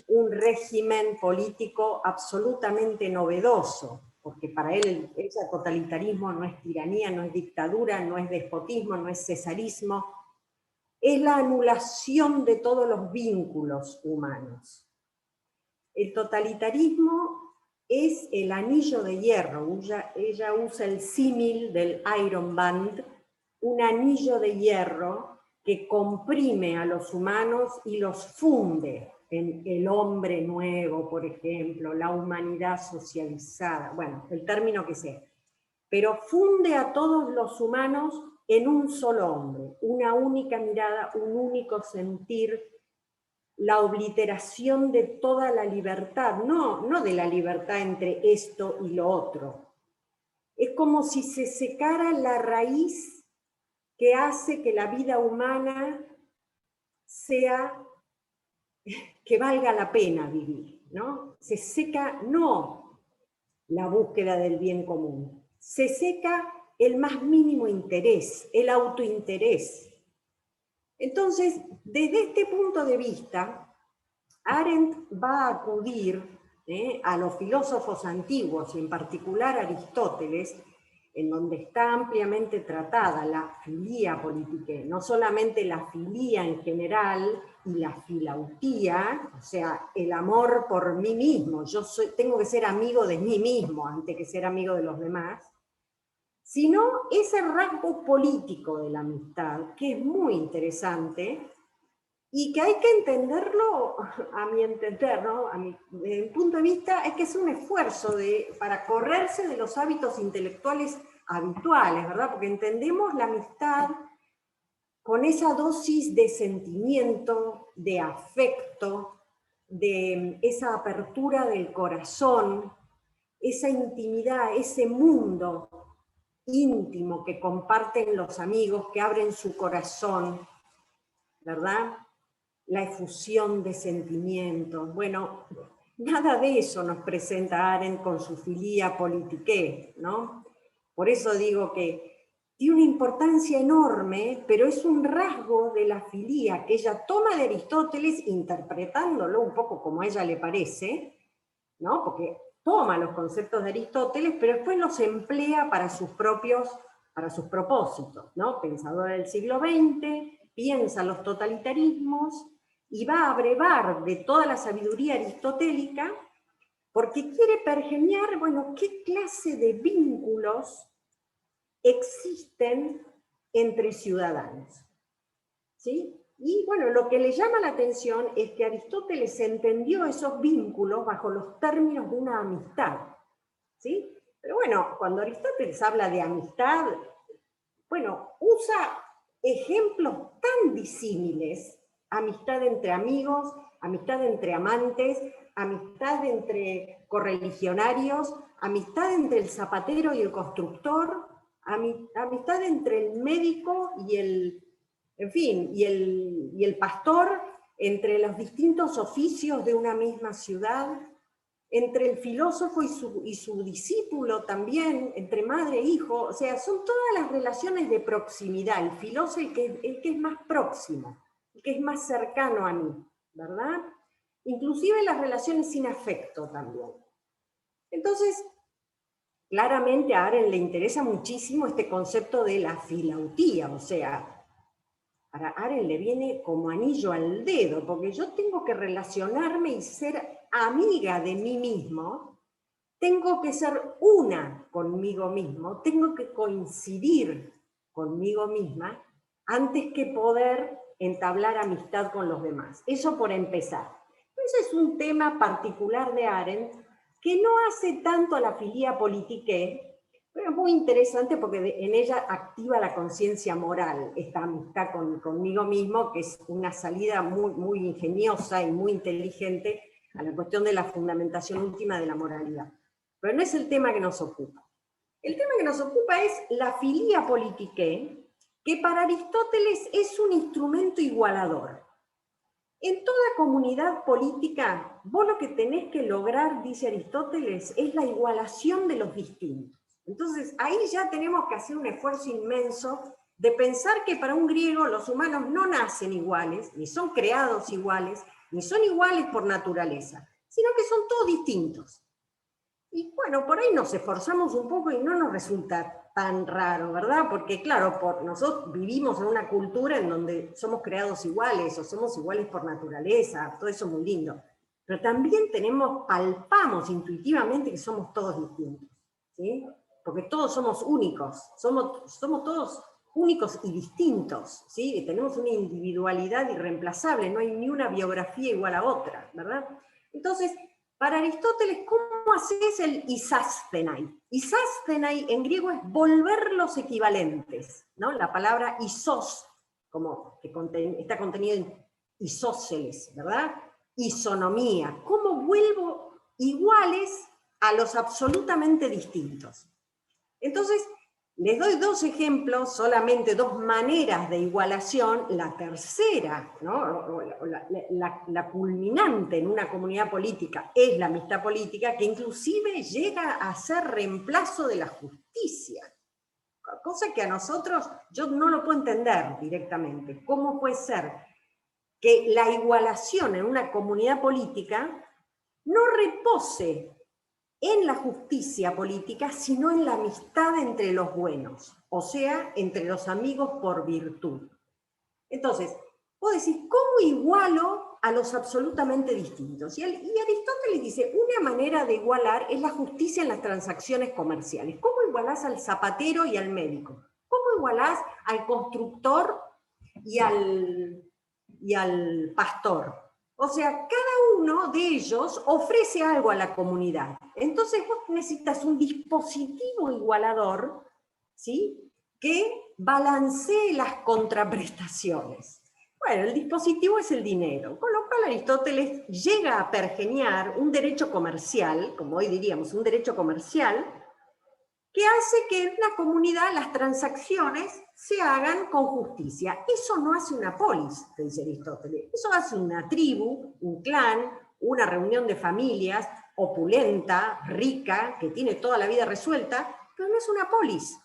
un régimen político absolutamente novedoso, porque para él ese totalitarismo no es tiranía, no es dictadura, no es despotismo, no es cesarismo, es la anulación de todos los vínculos humanos. El totalitarismo es el anillo de hierro, ella usa el símil del Iron Band, un anillo de hierro que comprime a los humanos y los funde en el hombre nuevo, por ejemplo, la humanidad socializada, bueno, el término que sea, pero funde a todos los humanos en un solo hombre, una única mirada, un único sentir, la obliteración de toda la libertad, no de la libertad entre esto y lo otro. Es como si se secara la raíz que hace que la vida humana sea que valga la pena vivir, ¿no? Se seca no la búsqueda del bien común, se seca el más mínimo interés, el autointerés. Entonces, desde este punto de vista, Arendt va a acudir a los filósofos antiguos, y en particular a Aristóteles, en donde está ampliamente tratada la filía politiqué, no solamente la filía en general y la filautía, o sea, el amor por mí mismo, tengo que ser amigo de mí mismo antes que ser amigo de los demás, sino ese rasgo político de la amistad, que es muy interesante, y que hay que entenderlo, a mi entender, ¿no? Desde mi punto de vista, es que es un esfuerzo para correrse de los hábitos intelectuales habituales, ¿verdad? Porque entendemos la amistad con esa dosis de sentimiento, de afecto, de esa apertura del corazón, esa intimidad, ese mundo íntimo que comparten los amigos, que abren su corazón, ¿verdad? La efusión de sentimientos. Bueno, nada de eso nos presenta Arendt con su filía politiqué, ¿no? Por eso digo que tiene una importancia enorme, pero es un rasgo de la filía que ella toma de Aristóteles, interpretándolo un poco como a ella le parece, ¿no? Porque toma los conceptos de Aristóteles, pero después los emplea para sus propósitos, ¿no? Pensadora del siglo XX, piensa los totalitarismos, y va a abrevar de toda la sabiduría aristotélica, porque quiere pergeñar, bueno, qué clase de vínculos existen entre ciudadanos, ¿sí? Y bueno, lo que le llama la atención es que Aristóteles entendió esos vínculos bajo los términos de una amistad, ¿sí? Pero bueno, cuando Aristóteles habla de amistad, bueno, usa ejemplos tan disímiles: amistad entre amigos, amistad entre amantes, amistad entre correligionarios, amistad entre el zapatero y el constructor, amistad entre el médico y el, en fin, y el pastor, entre los distintos oficios de una misma ciudad, entre el filósofo y su discípulo también, entre madre e hijo. O sea, son todas las relaciones de proximidad. El filósofo el que es más próximo, que es más cercano a mí, ¿verdad? Inclusive las relaciones sin afecto también. Entonces, claramente a Arendt le interesa muchísimo este concepto de la filautía, o sea, a Arendt le viene como anillo al dedo, porque yo tengo que relacionarme y ser amiga de mí mismo, tengo que ser una conmigo mismo, tengo que coincidir conmigo misma antes que poder entablar amistad con los demás. Eso por empezar. Ese es un tema particular de Arendt que no hace tanto a la filía politiqué, pero es muy interesante porque en ella activa la conciencia moral, esta amistad conmigo mismo, que es una salida muy, muy ingeniosa y muy inteligente a la cuestión de la fundamentación última de la moralidad. Pero no es el tema que nos ocupa. El tema que nos ocupa es la filía politiqué, que para Aristóteles es un instrumento igualador. En toda comunidad política, vos lo que tenés que lograr, dice Aristóteles, es la igualación de los distintos. Entonces, ahí ya tenemos que hacer un esfuerzo inmenso de pensar que para un griego los humanos no nacen iguales, ni son creados iguales, ni son iguales por naturaleza, sino que son todos distintos. Y bueno, por ahí nos esforzamos un poco y no nos resulta tan raro, ¿verdad? Porque claro, nosotros vivimos en una cultura en donde somos creados iguales, o somos iguales por naturaleza, todo eso es muy lindo. Pero también palpamos intuitivamente que somos todos distintos, ¿sí? Porque todos somos únicos, somos todos únicos y distintos, ¿sí? Tenemos una individualidad irreemplazable, no hay ni una biografía igual a otra, ¿verdad? Entonces, para Aristóteles, ¿cómo haces el isásthenai? Isásthenai en griego es volver los equivalentes, ¿no? La palabra isos, como que está contenido en isósceles, ¿verdad? Isonomía. ¿Cómo vuelvo iguales a los absolutamente distintos? Entonces, Les doy dos ejemplos, solamente dos maneras de igualación. La tercera, ¿no? o la culminante en una comunidad política es la amistad política, que inclusive llega a ser reemplazo de la justicia. Cosa que a nosotros, yo no lo puedo entender directamente. ¿Cómo puede ser que la igualación en una comunidad política no repose en la justicia política, sino en la amistad entre los buenos, o sea, entre los amigos por virtud? Entonces, vos decís, ¿cómo igualo a los absolutamente distintos? Y Aristóteles dice, una manera de igualar es la justicia en las transacciones comerciales. ¿Cómo igualás al zapatero y al médico? ¿Cómo igualás al constructor y al pastor? O sea, cada uno de ellos ofrece algo a la comunidad. Entonces vos necesitas un dispositivo igualador, ¿sí?, que balancee las contraprestaciones. Bueno, el dispositivo es el dinero, con lo cual Aristóteles llega a pergeñar un derecho comercial, como hoy diríamos, un derecho comercial, que hace que en una comunidad las transacciones se hagan con justicia. Eso no hace una polis, dice Aristóteles. Eso hace una tribu, un clan, una reunión de familias, opulenta, rica, que tiene toda la vida resuelta, pero no es una polis,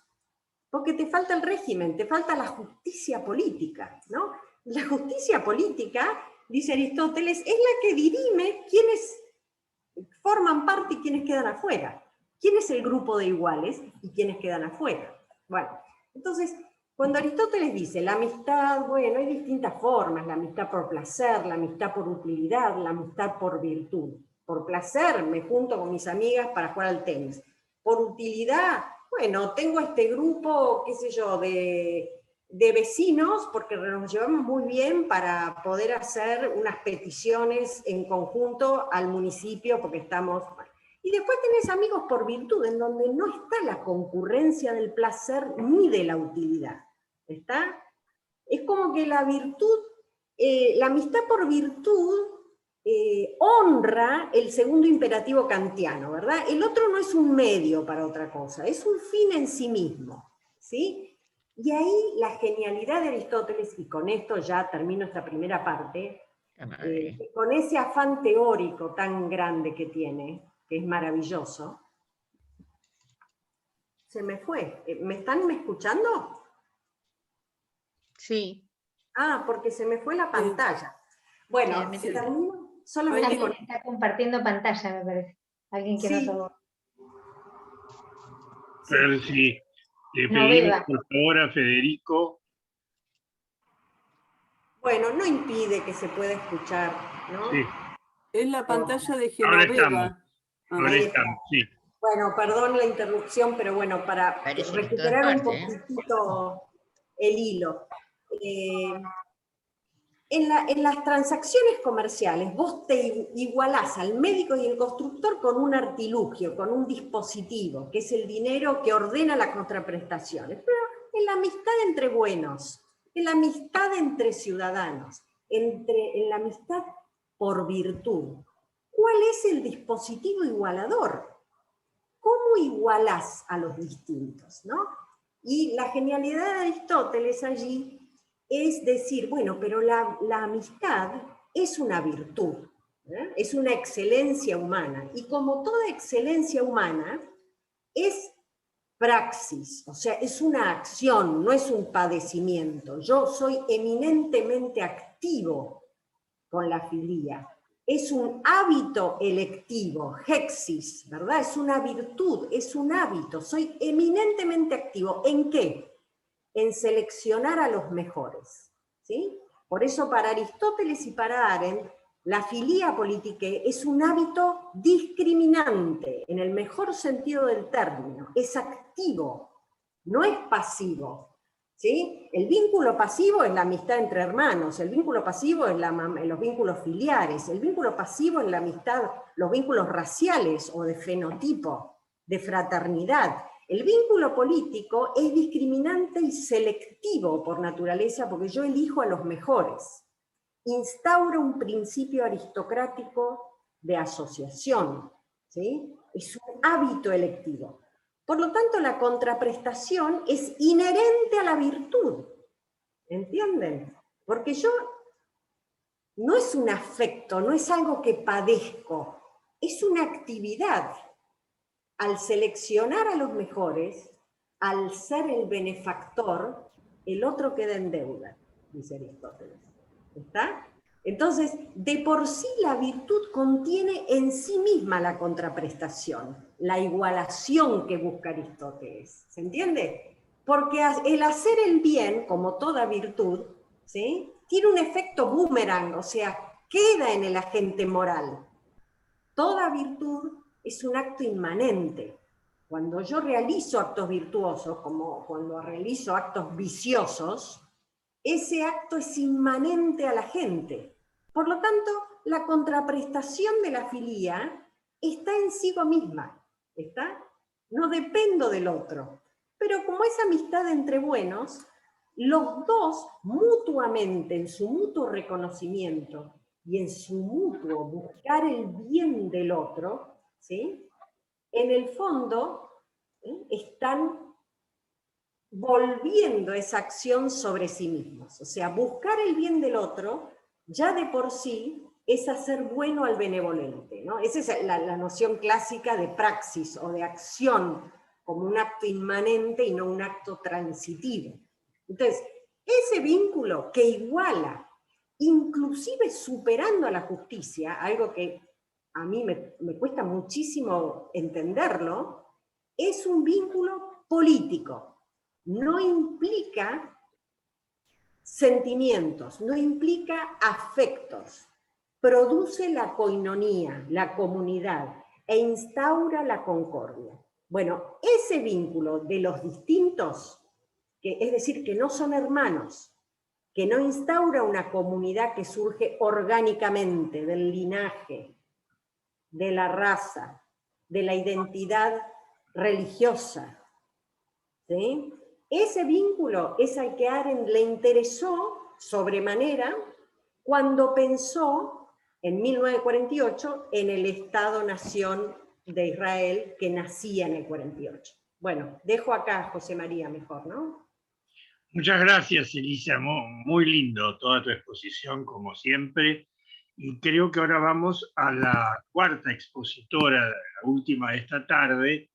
porque te falta el régimen, te falta la justicia política, ¿no? La justicia política, dice Aristóteles, es la que dirime quiénes forman parte y quiénes quedan afuera. ¿Quién es el grupo de iguales y quiénes quedan afuera? Bueno, entonces, cuando Aristóteles dice la amistad, bueno, hay distintas formas, la amistad por placer, la amistad por utilidad, la amistad por virtud. Por placer me junto con mis amigas para jugar al tenis. Por utilidad, bueno, tengo este grupo, qué sé yo, de vecinos, porque nos llevamos muy bien para poder hacer unas peticiones en conjunto al municipio, porque estamos... Y después tenés amigos por virtud, en donde no está la concurrencia del placer ni de la utilidad. ¿Está? Es como que la virtud, la amistad por virtud honra el segundo imperativo kantiano, ¿verdad? El otro no es un medio para otra cosa, es un fin en sí mismo, ¿sí? Y ahí la genialidad de Aristóteles, y con esto ya termino esta primera parte, con ese afán teórico tan grande que tiene, que es maravilloso. Se me fue. ¿Me están escuchando? Sí. Ah, porque se me fue la pantalla. Bueno, Sí, se termina solamente Alguien con... está compartiendo pantalla, me parece. Alguien que Sí. no tomó. Sí. Le No, pedimos Beba. por favor a Federico. Bueno, no impide que se pueda escuchar, ¿no? Sí, Es la pantalla de ahora estamos. Genoveva. Ahora Ahí estamos, sí. Bueno, perdón la interrupción, pero bueno, para Parece que en recuperar todas un partes, poquitito el hilo. En las transacciones comerciales vos te igualás al médico y el constructor con un artilugio, con un dispositivo, que es el dinero que ordena las contraprestaciones. Pero en la amistad entre buenos, en la amistad entre ciudadanos, en la amistad por virtud, ¿cuál es el dispositivo igualador? ¿Cómo igualás a los distintos, ¿no? Y la genialidad de Aristóteles allí es decir, bueno, pero la amistad es una virtud, ¿eh? Es una excelencia humana, y como toda excelencia humana, es praxis, o sea, es una acción, no es un padecimiento. Yo soy eminentemente activo con la filía. Es un hábito electivo, hexis, ¿verdad? Es una virtud, es un hábito. Soy eminentemente activo. ¿En qué? En seleccionar a los mejores, ¿sí? Por eso para Aristóteles y para Arendt, la filía politicae es un hábito discriminante, en el mejor sentido del término. Es activo, no es pasivo, ¿sí? El vínculo pasivo es la amistad entre hermanos, el vínculo pasivo es los vínculos filiares, el vínculo pasivo es la amistad, los vínculos raciales o de fenotipo, de fraternidad. El vínculo político es discriminante y selectivo por naturaleza, porque yo elijo a los mejores. Instaura un principio aristocrático de asociación, ¿sí? Es un hábito electivo. Por lo tanto, la contraprestación es inherente a la virtud. ¿Entienden? Porque yo no es un afecto, no es algo que padezco, es una actividad. Al seleccionar a los mejores, al ser el benefactor, el otro queda en deuda, dice Aristóteles. ¿Está? Entonces, de por sí la virtud contiene en sí misma la contraprestación, la igualación que busca Aristóteles. ¿Se entiende? Porque el hacer el bien, como toda virtud, ¿sí?, tiene un efecto boomerang, o sea, queda en el agente moral. Toda virtud es un acto inmanente. Cuando yo realizo actos virtuosos, como cuando realizo actos viciosos, ese acto es inmanente a la gente. Por lo tanto, la contraprestación de la filía está en sí misma, ¿está? No dependo del otro. Pero como es amistad entre buenos, los dos mutuamente, en su mutuo reconocimiento y en su mutuo buscar el bien del otro, ¿sí?, en el fondo están volviendo esa acción sobre sí mismos. O sea, buscar el bien del otro ya de por sí es hacer bueno al benevolente, ¿no? Esa es la noción clásica de praxis o de acción como un acto inmanente y no un acto transitivo. Entonces, ese vínculo que iguala, inclusive superando a la justicia, algo que a mí me cuesta muchísimo entenderlo, es un vínculo político. No implica sentimientos, no implica afectos. Produce la koinonía, la comunidad, e instaura la concordia. Bueno, ese vínculo de los distintos, es decir, que no son hermanos, que no instaura una comunidad que surge orgánicamente del linaje, de la raza, de la identidad religiosa, ¿sí? Ese vínculo es al que Arendt le interesó sobremanera cuando pensó en 1948 en el Estado-Nación de Israel que nacía en el 48. Bueno, dejo acá a José María mejor, ¿no? Muchas gracias, Elisa. Muy lindo toda tu exposición, como siempre. Y creo que ahora vamos a la cuarta expositora, la última de esta tarde,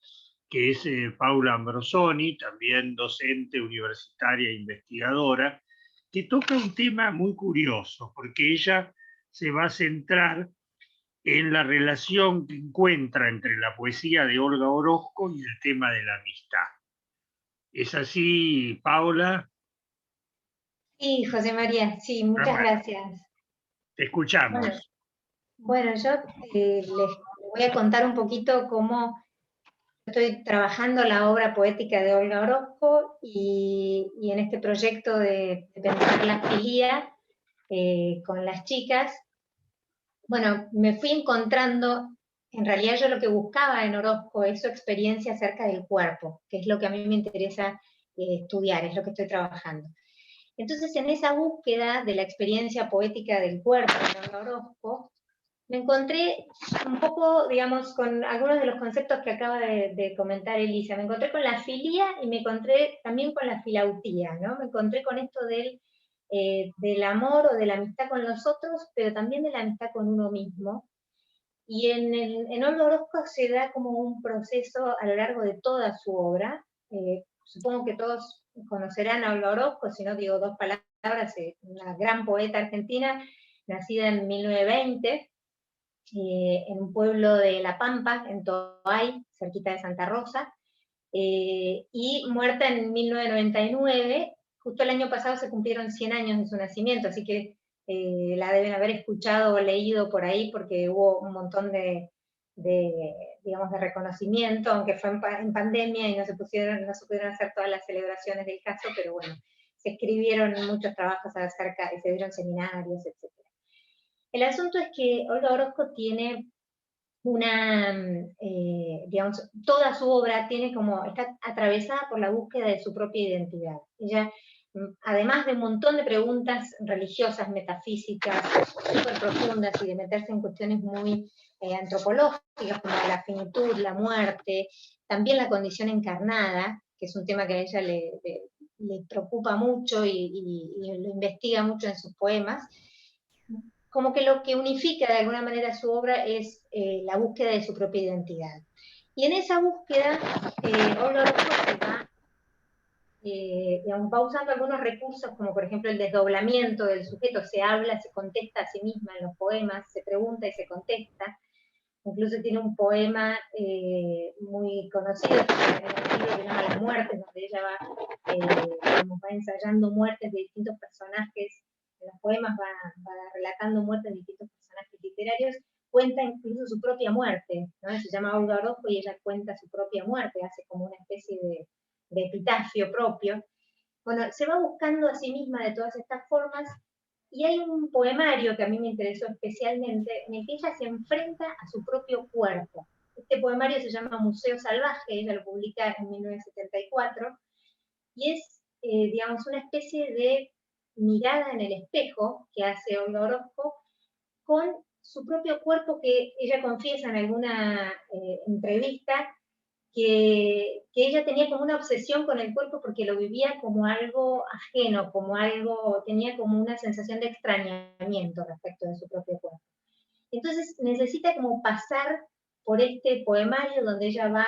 que es Paula Ambrosoni, también docente universitaria e investigadora, que toca un tema muy curioso, porque ella se va a centrar en la relación que encuentra entre la poesía de Olga Orozco y el tema de la amistad. ¿Es así, Paula? Sí, José María, sí, muchas gracias. Te escuchamos. Bueno, yo les voy a contar un poquito cómo estoy trabajando la obra poética de Olga Orozco y en este proyecto de pensar la filía con las chicas. Bueno, me fui encontrando, en realidad yo lo que buscaba en Orozco es su experiencia acerca del cuerpo, que es lo que a mí me interesa estudiar, es lo que estoy trabajando. Entonces, en esa búsqueda de la experiencia poética del cuerpo de Olga Orozco, me encontré un poco, digamos, con algunos de los conceptos que acaba de comentar Elisa. Me encontré con la filía y me encontré también con la filautía, ¿no? Me encontré con esto del amor o de la amistad con los otros, pero también de la amistad con uno mismo. Y en Olga Orozco se da como un proceso a lo largo de toda su obra. Supongo que todos conocerán a Olga Orozco, si no digo dos palabras, una gran poeta argentina, nacida en 1920, en un pueblo de La Pampa, en Toay, cerquita de Santa Rosa, y muerta en 1999. Justo el año pasado se cumplieron 100 años de su nacimiento, así que la deben haber escuchado o leído por ahí, porque hubo un montón digamos, de reconocimiento, aunque fue en pandemia y no se pudieron hacer todas las celebraciones del caso, pero bueno, se escribieron muchos trabajos acerca, y se dieron seminarios, etc. El asunto es que Olga Orozco tiene digamos, toda su obra está atravesada por la búsqueda de su propia identidad. Ella, además de un montón de preguntas religiosas, metafísicas, súper profundas, y de meterse en cuestiones muy antropológicas, como la finitud, la muerte, también la condición encarnada, que es un tema que a ella le preocupa mucho y lo investiga mucho en sus poemas. Como que lo que unifica de alguna manera su obra es la búsqueda de su propia identidad. Y en esa búsqueda, Olga Orozco va usando algunos recursos, como por ejemplo el desdoblamiento del sujeto, se habla, se contesta a sí misma en los poemas, se pregunta y se contesta. Incluso tiene un poema muy conocido, que se llama Las muertes, donde ella va ensayando muertes de distintos personajes. En los poemas va relatando muertes de distintos personajes literarios, cuenta incluso su propia muerte, ¿no? Se llama Olga Orozco y ella cuenta su propia muerte, hace como una especie de epitafio propio. Bueno, se va buscando a sí misma de todas estas formas, y hay un poemario que a mí me interesó especialmente, en el que ella se enfrenta a su propio cuerpo. Este poemario se llama Museo Salvaje, ella lo publica en 1974, y es, digamos, una especie de mirada en el espejo que hace Olga Orozco con su propio cuerpo, que ella confiesa en alguna entrevista que ella tenía como una obsesión con el cuerpo porque lo vivía como algo ajeno, como algo, tenía como una sensación de extrañamiento respecto de su propio cuerpo. Entonces necesita como pasar por este poemario donde ella va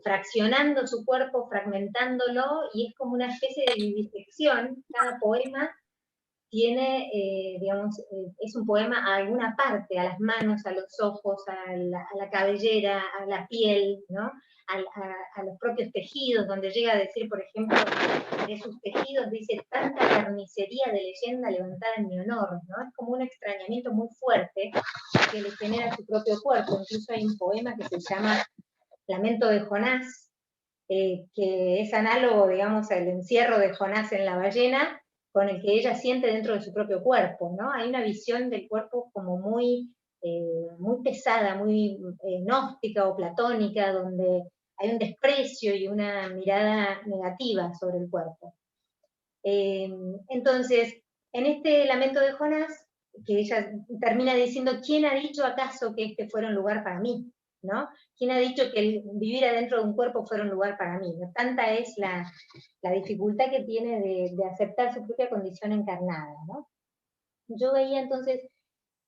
fraccionando su cuerpo, fragmentándolo, y es como una especie de vivisección. Cada poema tiene, digamos, es un poema a alguna parte, a las manos, a los ojos, a la cabellera, a la piel, ¿no? A los propios tejidos, donde llega a decir, por ejemplo, de sus tejidos, dice, tanta carnicería de leyenda levantada en mi honor, ¿no? Es como un extrañamiento muy fuerte que le genera su propio cuerpo. Incluso hay un poema que se llama Lamento de Jonás, que es análogo, digamos, al encierro de Jonás en la ballena, con el que ella siente dentro de su propio cuerpo, ¿no? Hay una visión del cuerpo como muy pesada, muy gnóstica o platónica, donde hay un desprecio y una mirada negativa sobre el cuerpo. Entonces, en este Lamento de Jonás, que ella termina diciendo, ¿quién ha dicho acaso que este fuera un lugar para mí? ¿No? ¿Quién ha dicho que el vivir adentro de un cuerpo fuera un lugar para mí? ¿No? Tanta es la dificultad que tiene de aceptar su propia condición encarnada, ¿no? Yo veía entonces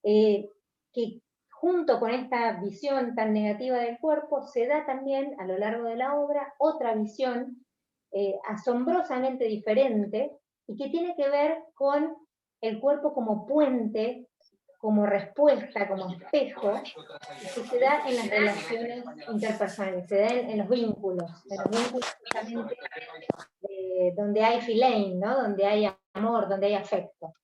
que junto con esta visión tan negativa del cuerpo, se da también a lo largo de la obra otra visión asombrosamente diferente, y que tiene que ver con el cuerpo como puente, como respuesta, como espejo, que se da en las relaciones interpersonales, se da en los vínculos justamente donde hay filein, ¿no? Donde hay amor, donde hay afecto.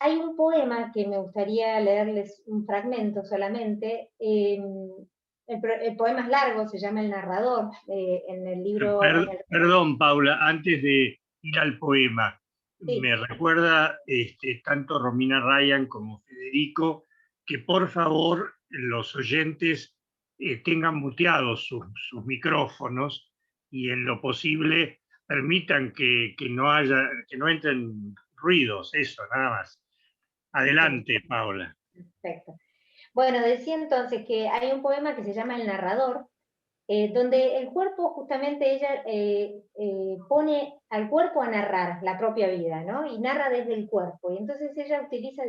Hay un poema que me gustaría leerles un fragmento solamente. El poema es largo, se llama El narrador, en el libro... Perdón, Paula, antes de ir al poema, sí. Me recuerda tanto Romina Ryan como Federico que por favor los oyentes tengan muteados sus micrófonos y en lo posible permitan que no entren ruidos, eso, nada más. Adelante, Paula. Perfecto. Bueno, decía entonces que hay un poema que se llama El narrador, donde el cuerpo, justamente ella pone al cuerpo a narrar la propia vida, ¿no? Y narra desde el cuerpo. Y entonces ella utiliza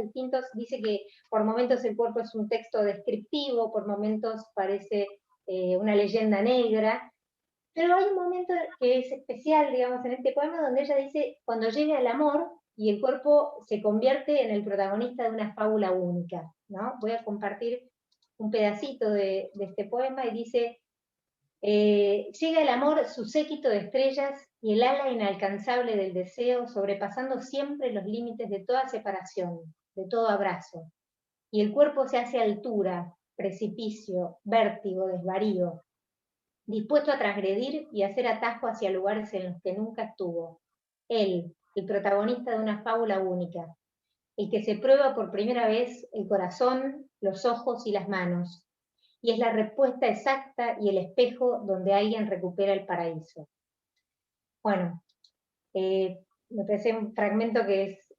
dice que por momentos el cuerpo es un texto descriptivo, por momentos parece una leyenda negra, pero hay un momento que es especial, digamos, en este poema, donde ella dice, cuando llega el amor, y el cuerpo se convierte en el protagonista de una fábula única, ¿no? Voy a compartir un pedacito de este poema, y dice, llega el amor, su séquito de estrellas, y el ala inalcanzable del deseo, sobrepasando siempre los límites de toda separación, de todo abrazo. Y el cuerpo se hace altura, precipicio, vértigo, desvarío, dispuesto a transgredir y hacer atajo hacia lugares en los que nunca estuvo. Él, el protagonista de una fábula única, el que se prueba por primera vez el corazón, los ojos y las manos, y es la respuesta exacta y el espejo donde alguien recupera el paraíso. Bueno, me parece un fragmento que es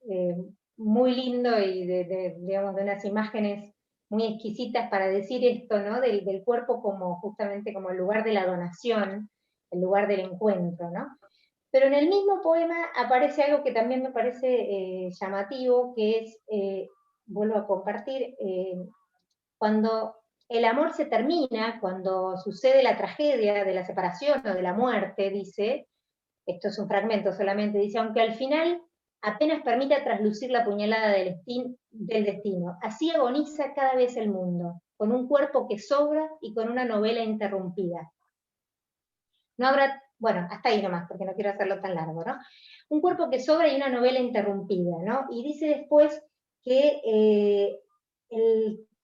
muy lindo y digamos, de unas imágenes muy exquisitas para decir esto, ¿no? Del cuerpo como justamente como el lugar de la donación, el lugar del encuentro, ¿no? Pero en el mismo poema aparece algo que también me parece llamativo, que es, vuelvo a compartir, cuando el amor se termina, cuando sucede la tragedia de la separación o de la muerte, dice, esto es un fragmento solamente, dice, aunque al final apenas permita traslucir la puñalada del destino, así agoniza cada vez el mundo, con un cuerpo que sobra y con una novela interrumpida. No habrá, bueno, hasta ahí nomás, porque no quiero hacerlo tan largo, ¿no? Un cuerpo que sobra y una novela interrumpida, ¿no? Y dice después que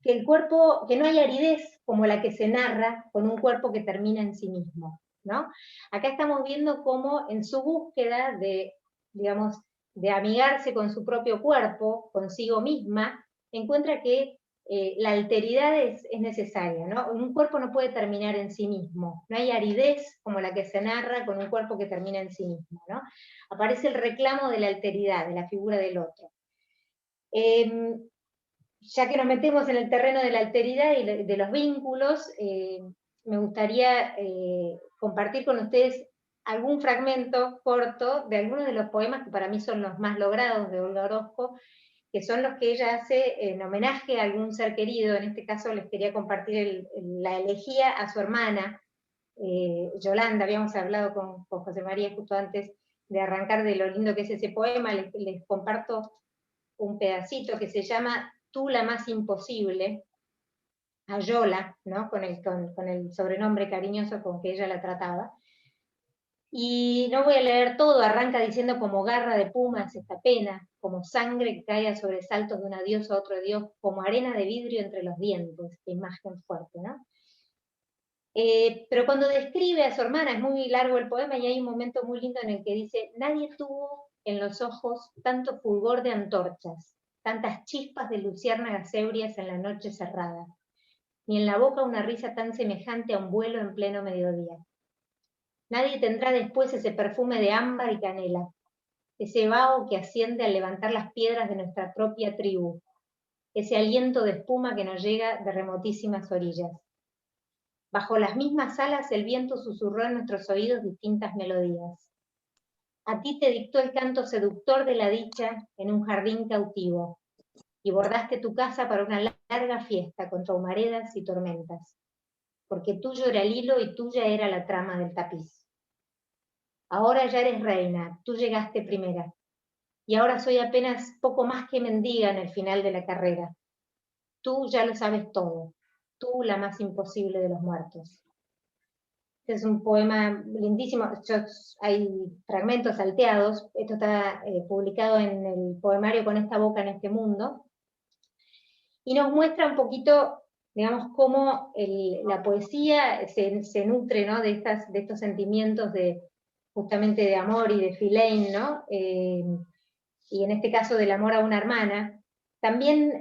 el cuerpo, que no hay aridez como la que se narra con un cuerpo que termina en sí mismo, ¿no? Acá estamos viendo cómo en su búsqueda de, digamos, de amigarse con su propio cuerpo, consigo misma, encuentra que la alteridad es necesaria, ¿no? Un cuerpo no puede terminar en sí mismo, no hay aridez como la que se narra con un cuerpo que termina en sí mismo, ¿no? Aparece el reclamo de la alteridad, de la figura del otro. Ya que nos metemos en el terreno de la alteridad y de los vínculos, me gustaría compartir con ustedes algún fragmento corto de algunos de los poemas que para mí son los más logrados de Olga Orozco, que son los que ella hace en homenaje a algún ser querido. En este caso les quería compartir la elegía a su hermana, Yolanda. Habíamos hablado con José María justo antes de arrancar de lo lindo que es ese poema. Les comparto un pedacito que se llama Tú la más imposible, a Yola, ¿no? con el sobrenombre cariñoso con que ella la trataba. Y no voy a leer todo, arranca diciendo como garra de pumas esta pena, como sangre que cae a sobresaltos de una diosa a otro dios, como arena de vidrio entre los dientes, qué imagen fuerte, ¿no? Pero cuando describe a su hermana, es muy largo el poema y hay un momento muy lindo en el que dice, nadie tuvo en los ojos tanto fulgor de antorchas, tantas chispas de luciérnagas ebrias en la noche cerrada, ni en la boca una risa tan semejante a un vuelo en pleno mediodía. Nadie tendrá después ese perfume de ámbar y canela, ese vaho que asciende al levantar las piedras de nuestra propia tribu, ese aliento de espuma que nos llega de remotísimas orillas. Bajo las mismas alas el viento susurró en nuestros oídos distintas melodías. A ti te dictó el canto seductor de la dicha en un jardín cautivo, y bordaste tu casa para una larga fiesta contra humaredas y tormentas, porque tuyo era el hilo y tuya era la trama del tapiz. Ahora ya eres reina, tú llegaste primera, y ahora soy apenas poco más que mendiga en el final de la carrera. Tú ya lo sabes todo, tú la más imposible de los muertos. Este es un poema lindísimo, hay fragmentos salteados, esto está publicado en el poemario Con esta boca en este mundo, y nos muestra un poquito, digamos, cómo la poesía se nutre, ¿no? de estos sentimientos justamente de amor y de Philein, ¿no? Y en este caso del amor a una hermana. También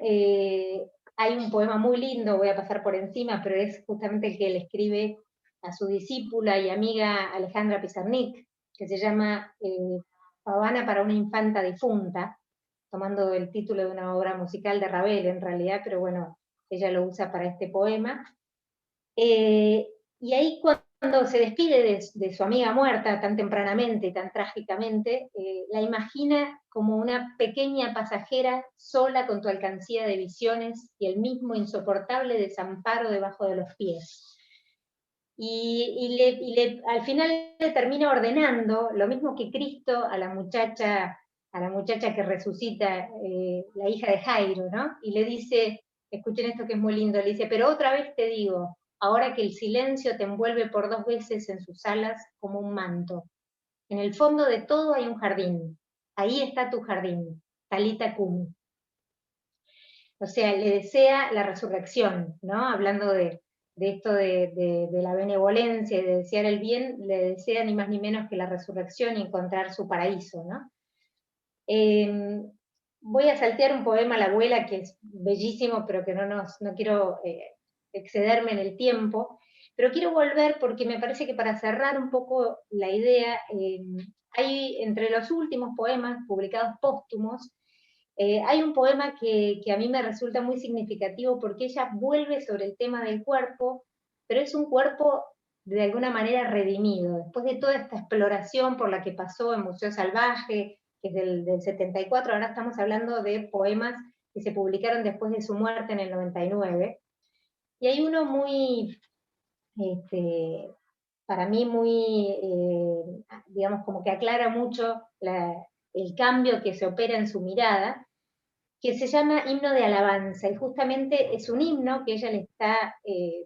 hay un poema muy lindo, voy a pasar por encima, pero es justamente el que le escribe a su discípula y amiga Alejandra Pizarnik, que se llama Pavana para una infanta difunta, tomando el título de una obra musical de Ravel en realidad, pero bueno, ella lo usa para este poema. Y ahí cuando se despide de su amiga muerta tan tempranamente, tan trágicamente, la imagina como una pequeña pasajera sola con tu alcancía de visiones y el mismo insoportable desamparo debajo de los pies. Al final le termina ordenando, lo mismo que Cristo a la muchacha que resucita, la hija de Jairo, ¿no? Y le dice, escuchen esto que es muy lindo, le dice, pero otra vez te digo, ahora que el silencio te envuelve por 2 veces en sus alas como un manto. En el fondo de todo hay un jardín. Ahí está tu jardín, Talita Kum. O sea, le desea la resurrección, ¿no? Hablando de esto de la benevolencia y de desear el bien, le desea ni más ni menos que la resurrección y encontrar su paraíso, ¿no? Voy a saltear un poema a la abuela que es bellísimo, pero que no quiero excederme en el tiempo, pero quiero volver porque me parece que para cerrar un poco la idea, hay entre los últimos poemas publicados póstumos, Hay un poema que a mí me resulta muy significativo porque ella vuelve sobre el tema del cuerpo, pero es un cuerpo de alguna manera redimido. Después de toda esta exploración por la que pasó en Museo Salvaje, que es del 74, ahora estamos hablando de poemas que se publicaron después de su muerte en el 99. Y hay uno muy, para mí digamos, como que aclara mucho el cambio que se opera en su mirada, que se llama Himno de Alabanza, y justamente es un himno que ella le está,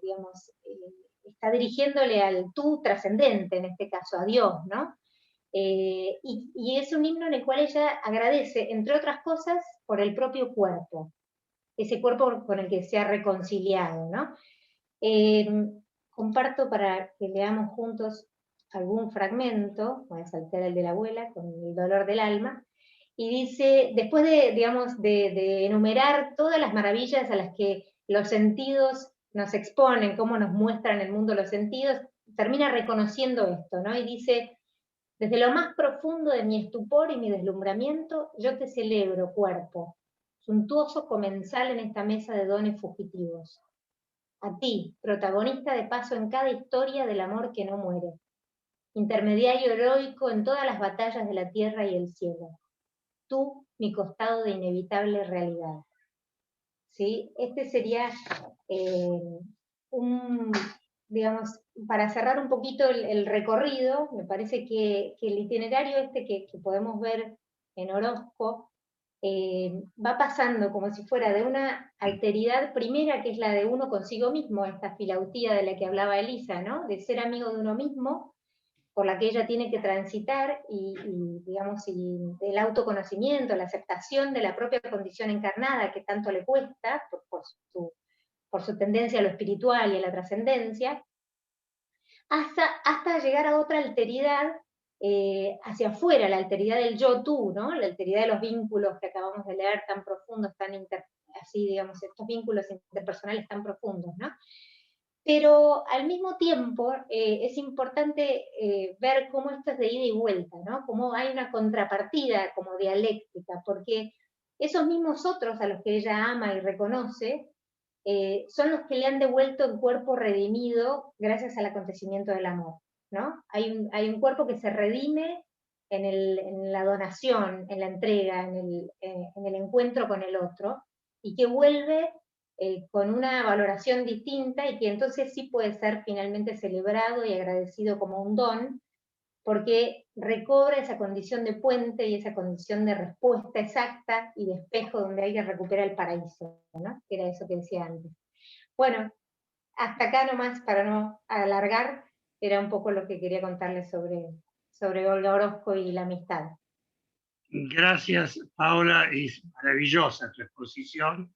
digamos, está dirigiéndole al tú trascendente, en este caso a Dios, ¿no? Y es un himno en el cual ella agradece, entre otras cosas, por el propio cuerpo, ese cuerpo con el que se ha reconciliado, ¿no? Comparto para que leamos juntos algún fragmento, voy a saltar el de la abuela, con el dolor del alma, y dice, después de, digamos, de enumerar todas las maravillas a las que los sentidos nos exponen, cómo nos muestran el mundo los sentidos, termina reconociendo esto, ¿no? Y dice, desde lo más profundo de mi estupor y mi deslumbramiento, yo te celebro, cuerpo, suntuoso comensal en esta mesa de dones fugitivos. A ti, protagonista de paso en cada historia del amor que no muere, intermediario heroico en todas las batallas de la tierra y el cielo. Tú, mi costado de inevitable realidad. ¿Sí? Este sería digamos, para cerrar un poquito el recorrido, me parece que el itinerario que podemos ver en Orozco va pasando como si fuera de una alteridad primera, que es la de uno consigo mismo, esta filautía de la que hablaba Elisa, ¿no? De ser amigo de uno mismo, por la que ella tiene que transitar, digamos, y el autoconocimiento, la aceptación de la propia condición encarnada que tanto le cuesta, por su tendencia a lo espiritual y a la trascendencia, hasta llegar a otra alteridad hacia afuera, la alteridad del yo-tú, ¿no? La alteridad de los vínculos que acabamos de leer tan profundos, así, digamos, estos vínculos interpersonales tan profundos, ¿no? Pero al mismo tiempo es importante ver cómo esto es de ida y vuelta, ¿no? Cómo hay una contrapartida como dialéctica, porque esos mismos otros a los que ella ama y reconoce, son los que le han devuelto el cuerpo redimido gracias al acontecimiento del amor, ¿no? Hay un cuerpo que se redime en la donación, en la entrega, en el encuentro con el otro, y que vuelve con una valoración distinta, y que entonces sí puede ser finalmente celebrado y agradecido como un don, porque recobra esa condición de puente y esa condición de respuesta exacta y de espejo donde hay que recuperar el paraíso, ¿no? Que era eso que decía antes. Bueno, hasta acá nomás, para no alargar, era un poco lo que quería contarles sobre Olga Orozco y la amistad. Gracias, Paula, es maravillosa tu exposición.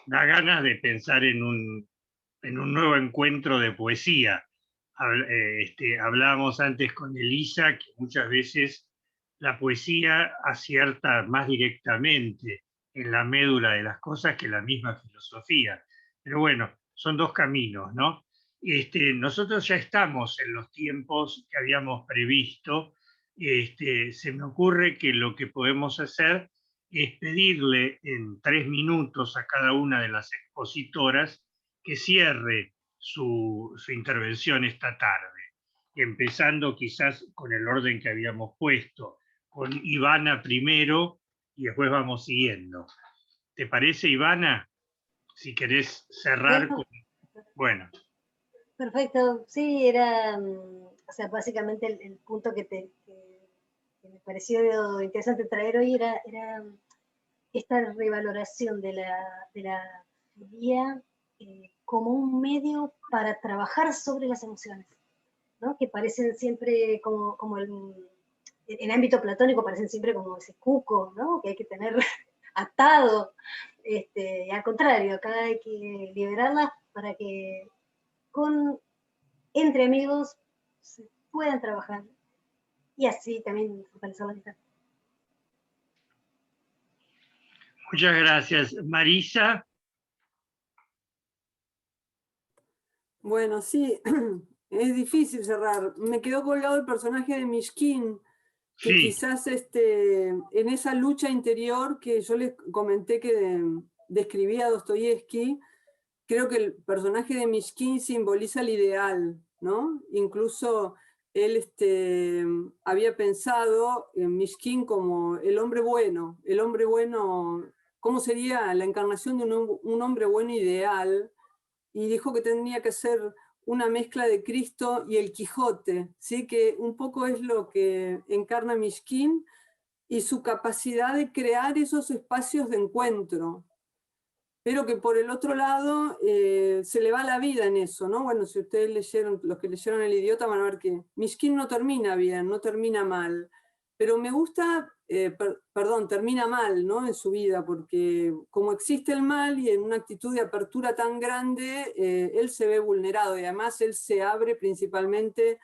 Da ganas de pensar en un nuevo encuentro de poesía. Hablábamos antes con Elisa que muchas veces la poesía acierta más directamente en la médula de las cosas que la misma filosofía. Pero bueno, son dos caminos, ¿no? Nosotros ya estamos en los tiempos que habíamos previsto. Se me ocurre que lo que podemos hacer es pedirle en 3 minutos a cada una de las expositoras que cierre su intervención esta tarde, empezando quizás con el orden que habíamos puesto, con Ivana primero y después vamos siguiendo. ¿Te parece, Ivana? Si querés cerrar con... Bueno. Perfecto, sí, era, o sea, básicamente el punto que me pareció interesante traer hoy era esta revaloración de la filosofía como un medio para trabajar sobre las emociones, ¿no? Que parecen siempre como en ámbito platónico parecen siempre como ese cuco, ¿no? Que hay que tener atado. Al contrario, acá hay que liberarlas para que entre amigos se puedan trabajar y así también fortalecer la amistad. Muchas gracias. Marisa. Bueno, sí, es difícil cerrar. Me quedó colgado el personaje de Mishkin, que quizás en esa lucha interior que yo les comenté que describía Dostoyevsky, creo que el personaje de Mishkin simboliza el ideal, ¿no? Incluso él había pensado en Mishkin como el hombre bueno, ¿cómo sería la encarnación de un hombre bueno ideal? Y dijo que tenía que ser una mezcla de Cristo y el Quijote, ¿sí? Que un poco es lo que encarna Mishkin y su capacidad de crear esos espacios de encuentro, pero que por el otro lado se le va la vida en eso, ¿no? Bueno, si ustedes leyeron, los que leyeron El Idiota van a ver que Mishkin no termina bien, no termina mal, pero me gusta, termina mal, ¿no? En su vida, porque como existe el mal y en una actitud de apertura tan grande, él se ve vulnerado y además él se abre principalmente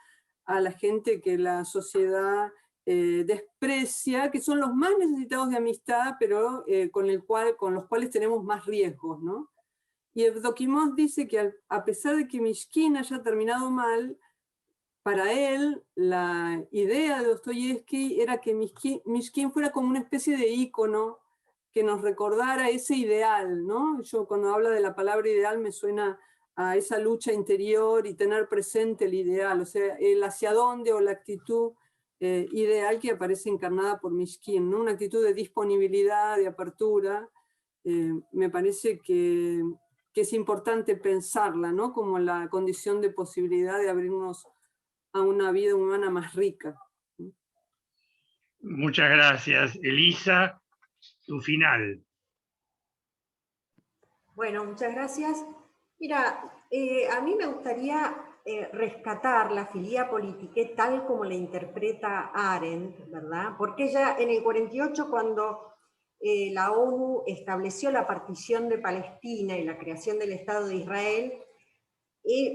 a la gente que la sociedad desprecia, que son los más necesitados de amistad, pero con los cuales tenemos más riesgos, ¿no? Y Evdokimov dice que a pesar de que Mishkin haya terminado mal, para él la idea de Dostoyevsky era que Mishkin fuera como una especie de ícono que nos recordara ese ideal, ¿no? Yo cuando hablo de la palabra ideal me suena a esa lucha interior y tener presente el ideal, o sea, el hacia dónde o la actitud ideal que aparece encarnada por Mishkin, ¿no? Una actitud de disponibilidad, de apertura. Me parece que es importante pensarla, ¿no? Como la condición de posibilidad de abrirnos a una vida humana más rica. Muchas gracias. Elisa, tu final. Bueno, muchas gracias. Mira, a mí me gustaría rescatar la filia politiqué tal como la interpreta Arendt, ¿verdad? Porque ella en el 48, cuando la ONU estableció la partición de Palestina y la creación del Estado de Israel,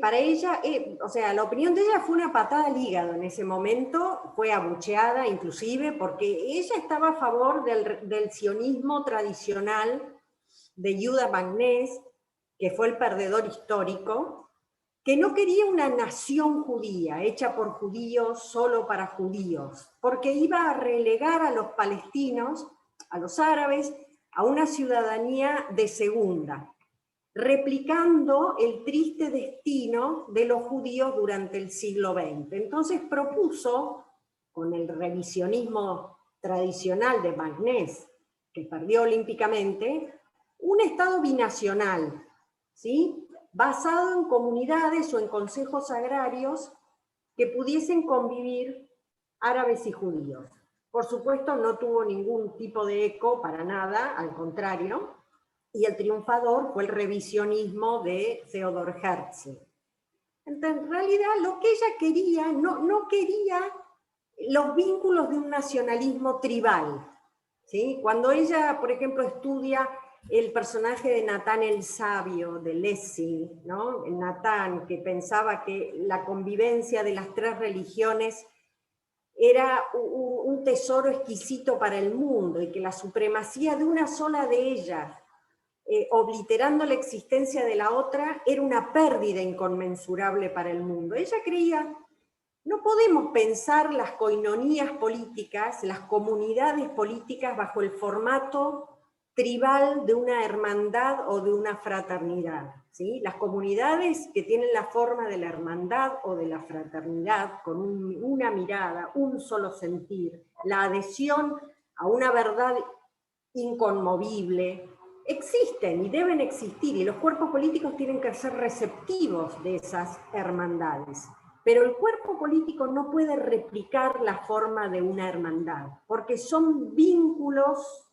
para ella, o sea, la opinión de ella fue una patada al hígado en ese momento, fue abucheada inclusive, porque ella estaba a favor del sionismo tradicional de Yehuda Magnés, que fue el perdedor histórico, que no quería una nación judía, hecha por judíos, solo para judíos, porque iba a relegar a los palestinos, a los árabes, a una ciudadanía de segunda, replicando el triste destino de los judíos durante el siglo XX. Entonces propuso, con el revisionismo tradicional de Magnés, que perdió olímpicamente, un Estado binacional, ¿sí? Basado en comunidades o en consejos agrarios que pudiesen convivir árabes y judíos. Por supuesto, no tuvo ningún tipo de eco para nada, al contrario, y el triunfador fue el revisionismo de Theodor Herzl. Entonces, en realidad, lo que ella quería, no quería los vínculos de un nacionalismo tribal, ¿sí? Cuando ella, por ejemplo, estudia el personaje de Natán el Sabio, de Lessing, ¿no? El Natán, que pensaba que la convivencia de las tres religiones era un tesoro exquisito para el mundo y que la supremacía de una sola de ellas, obliterando la existencia de la otra, era una pérdida inconmensurable para el mundo. Ella creía, no podemos pensar las coinonías políticas, las comunidades políticas bajo el formato tribal de una hermandad o de una fraternidad, ¿sí? Las comunidades que tienen la forma de la hermandad o de la fraternidad, con una mirada, un solo sentir, la adhesión a una verdad inconmovible, existen y deben existir, y los cuerpos políticos tienen que ser receptivos de esas hermandades. Pero el cuerpo político no puede replicar la forma de una hermandad, porque son vínculos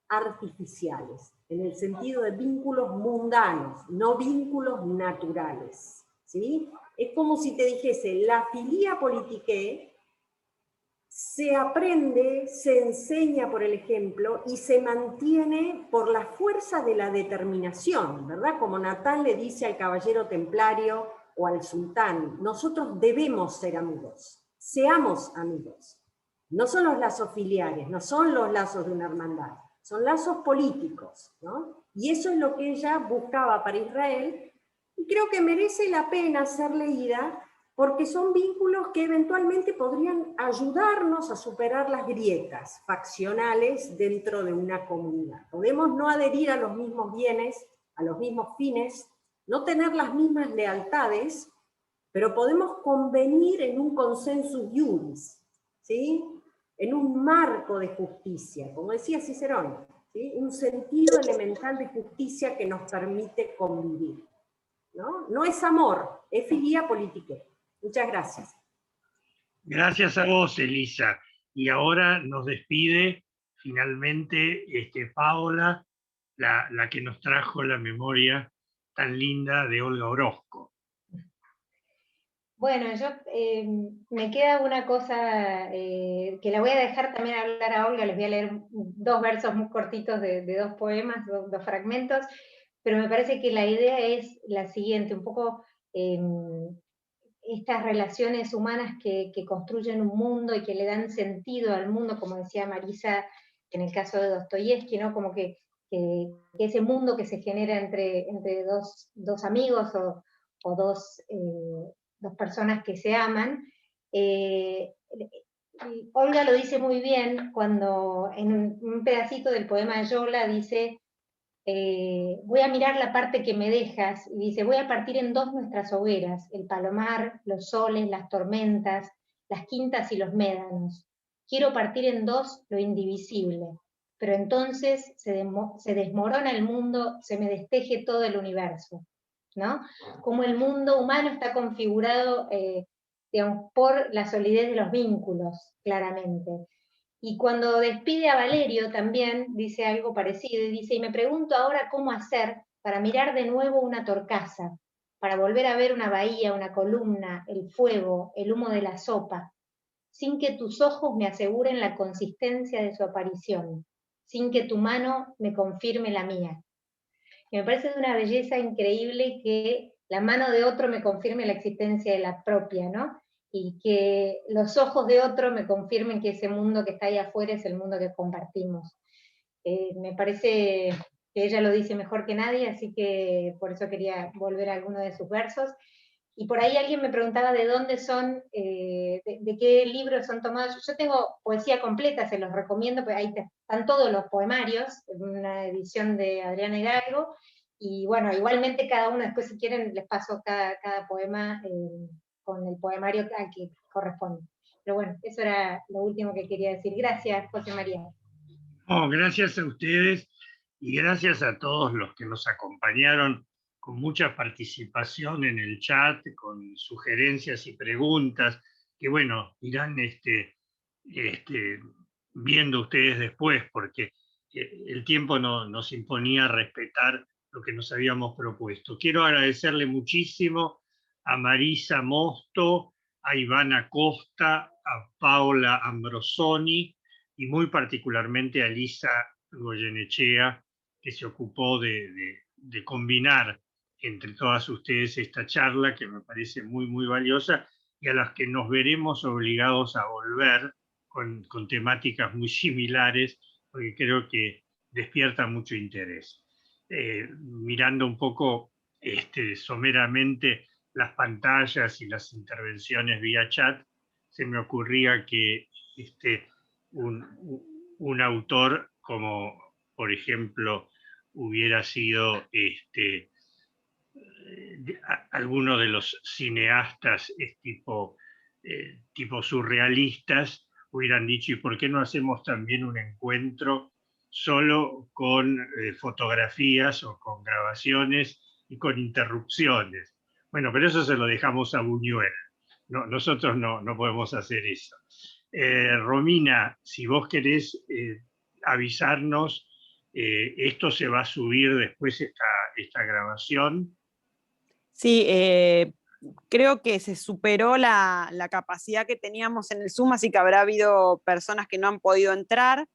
artificiales, en el sentido de vínculos mundanos, no vínculos naturales, ¿sí? Es como si te dijese, la filia politiqué se aprende, se enseña por el ejemplo y se mantiene por la fuerza de la determinación, ¿verdad? Como Natán le dice al caballero templario o al sultán, nosotros debemos ser amigos, seamos amigos. No son los lazos filiares, no son los lazos de una hermandad, son lazos políticos, ¿no? Y eso es lo que ella buscaba para Israel, y creo que merece la pena ser leída porque son vínculos que eventualmente podrían ayudarnos a superar las grietas faccionales dentro de una comunidad. Podemos no adherir a los mismos bienes, a los mismos fines, no tener las mismas lealtades, pero podemos convenir en un consensus iuris, ¿sí? En un marco de justicia, como decía Cicerón, ¿sí? Un sentido elemental de justicia que nos permite convivir. No es amor, es filia politica. Muchas gracias. Gracias a vos, Elisa. Y ahora nos despide finalmente Paola, la que nos trajo la memoria tan linda de Olga Orozco. Bueno, me queda una cosa que la voy a dejar también hablar a Olga, les voy a leer 2 versos muy cortitos de 2 poemas, 2 fragmentos, pero me parece que la idea es la siguiente, un poco estas relaciones humanas que construyen un mundo y que le dan sentido al mundo, como decía Marisa en el caso de Dostoyevsky, ¿no? Como que ese mundo que se genera entre dos amigos o dos personas que se aman. Olga lo dice muy bien cuando en un pedacito del poema de Yola dice: voy a mirar la parte que me dejas, y dice, voy a partir en 2 nuestras hogueras, el palomar, los soles, las tormentas, las quintas y los médanos. Quiero partir en 2 lo indivisible, pero entonces se desmorona el mundo, se me desteje todo el universo, ¿no? Como el mundo humano está configurado, digamos, por la solidez de los vínculos, claramente. Y cuando despide a Valerio también dice algo parecido, y dice, y me pregunto ahora cómo hacer para mirar de nuevo una torcaza, para volver a ver una bahía, una columna, el fuego, el humo de la sopa, sin que tus ojos me aseguren la consistencia de su aparición, sin que tu mano me confirme la mía. Y me parece de una belleza increíble que la mano de otro me confirme la existencia de la propia, ¿no? Y que los ojos de otro me confirmen que ese mundo que está ahí afuera es el mundo que compartimos. Me parece que ella lo dice mejor que nadie, así que por eso quería volver a alguno de sus versos. Y por ahí alguien me preguntaba de dónde son, de qué libros son tomados. Yo tengo poesía completa, se los recomiendo, porque ahí están todos los poemarios, en una edición de Adriana Hidalgo, y bueno, igualmente cada uno, después si quieren les paso cada poema con el poemario al que corresponde. Pero bueno, eso era lo último que quería decir. Gracias, José María. Oh, gracias a ustedes y gracias a todos los que nos acompañaron con mucha participación en el chat, con sugerencias y preguntas, que bueno, irán viendo ustedes después, porque el tiempo nos imponía respetar lo que nos habíamos propuesto. Quiero agradecerle muchísimo a Marisa Mosto, a Ivana Costa, a Paola Ambrosoni y muy particularmente a Elisa Goyenechea, que se ocupó de combinar entre todas ustedes esta charla, que me parece muy, muy valiosa, y a las que nos veremos obligados a volver con temáticas muy similares, porque creo que despierta mucho interés. Mirando un poco someramente las pantallas y las intervenciones vía chat, se me ocurría que un autor como, por ejemplo, hubiera sido alguno de los cineastas tipo surrealistas, hubieran dicho, ¿y por qué no hacemos también un encuentro solo con fotografías o con grabaciones y con interrupciones? Bueno, pero eso se lo dejamos a Buñuel. No, nosotros no podemos hacer eso. Romina, si vos querés avisarnos, esto se va a subir después esta grabación. Sí, creo que se superó la capacidad que teníamos en el Zoom, así que habrá habido personas que no han podido entrar.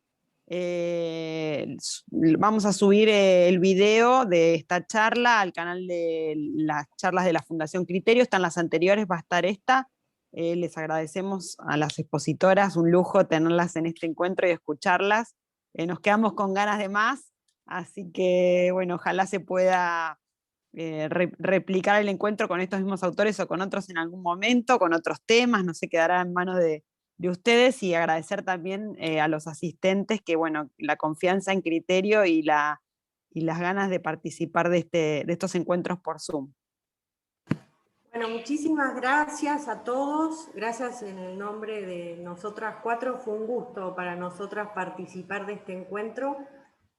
Vamos a subir el video de esta charla al canal de las charlas de la Fundación Criterio. Están las anteriores, va a estar esta. Les agradecemos a las expositoras, un lujo tenerlas en este encuentro y escucharlas. Nos quedamos con ganas de más, así que bueno, ojalá se pueda replicar el encuentro con estos mismos autores o con otros en algún momento, con otros temas, no sé, quedará en manos de ustedes, y agradecer también a los asistentes que, bueno, la confianza en Criterio y las ganas de participar de estos encuentros por Zoom. Bueno, muchísimas gracias a todos, gracias en el nombre de nosotras cuatro, fue un gusto para nosotras participar de este encuentro,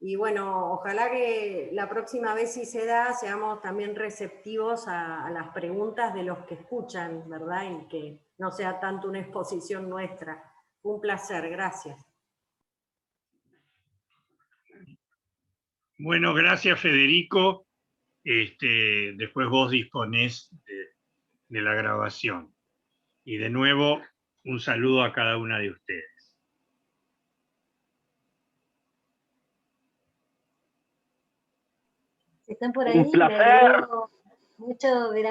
y bueno, ojalá que la próxima vez, si se da, seamos también receptivos a las preguntas de los que escuchan, ¿verdad? Y que no sea tanto una exposición nuestra. Un placer, gracias. Bueno, gracias Federico. Después vos disponés de la grabación. Y de nuevo, un saludo a cada una de ustedes. Si están por ahí, Un me placer. alegro mucho ver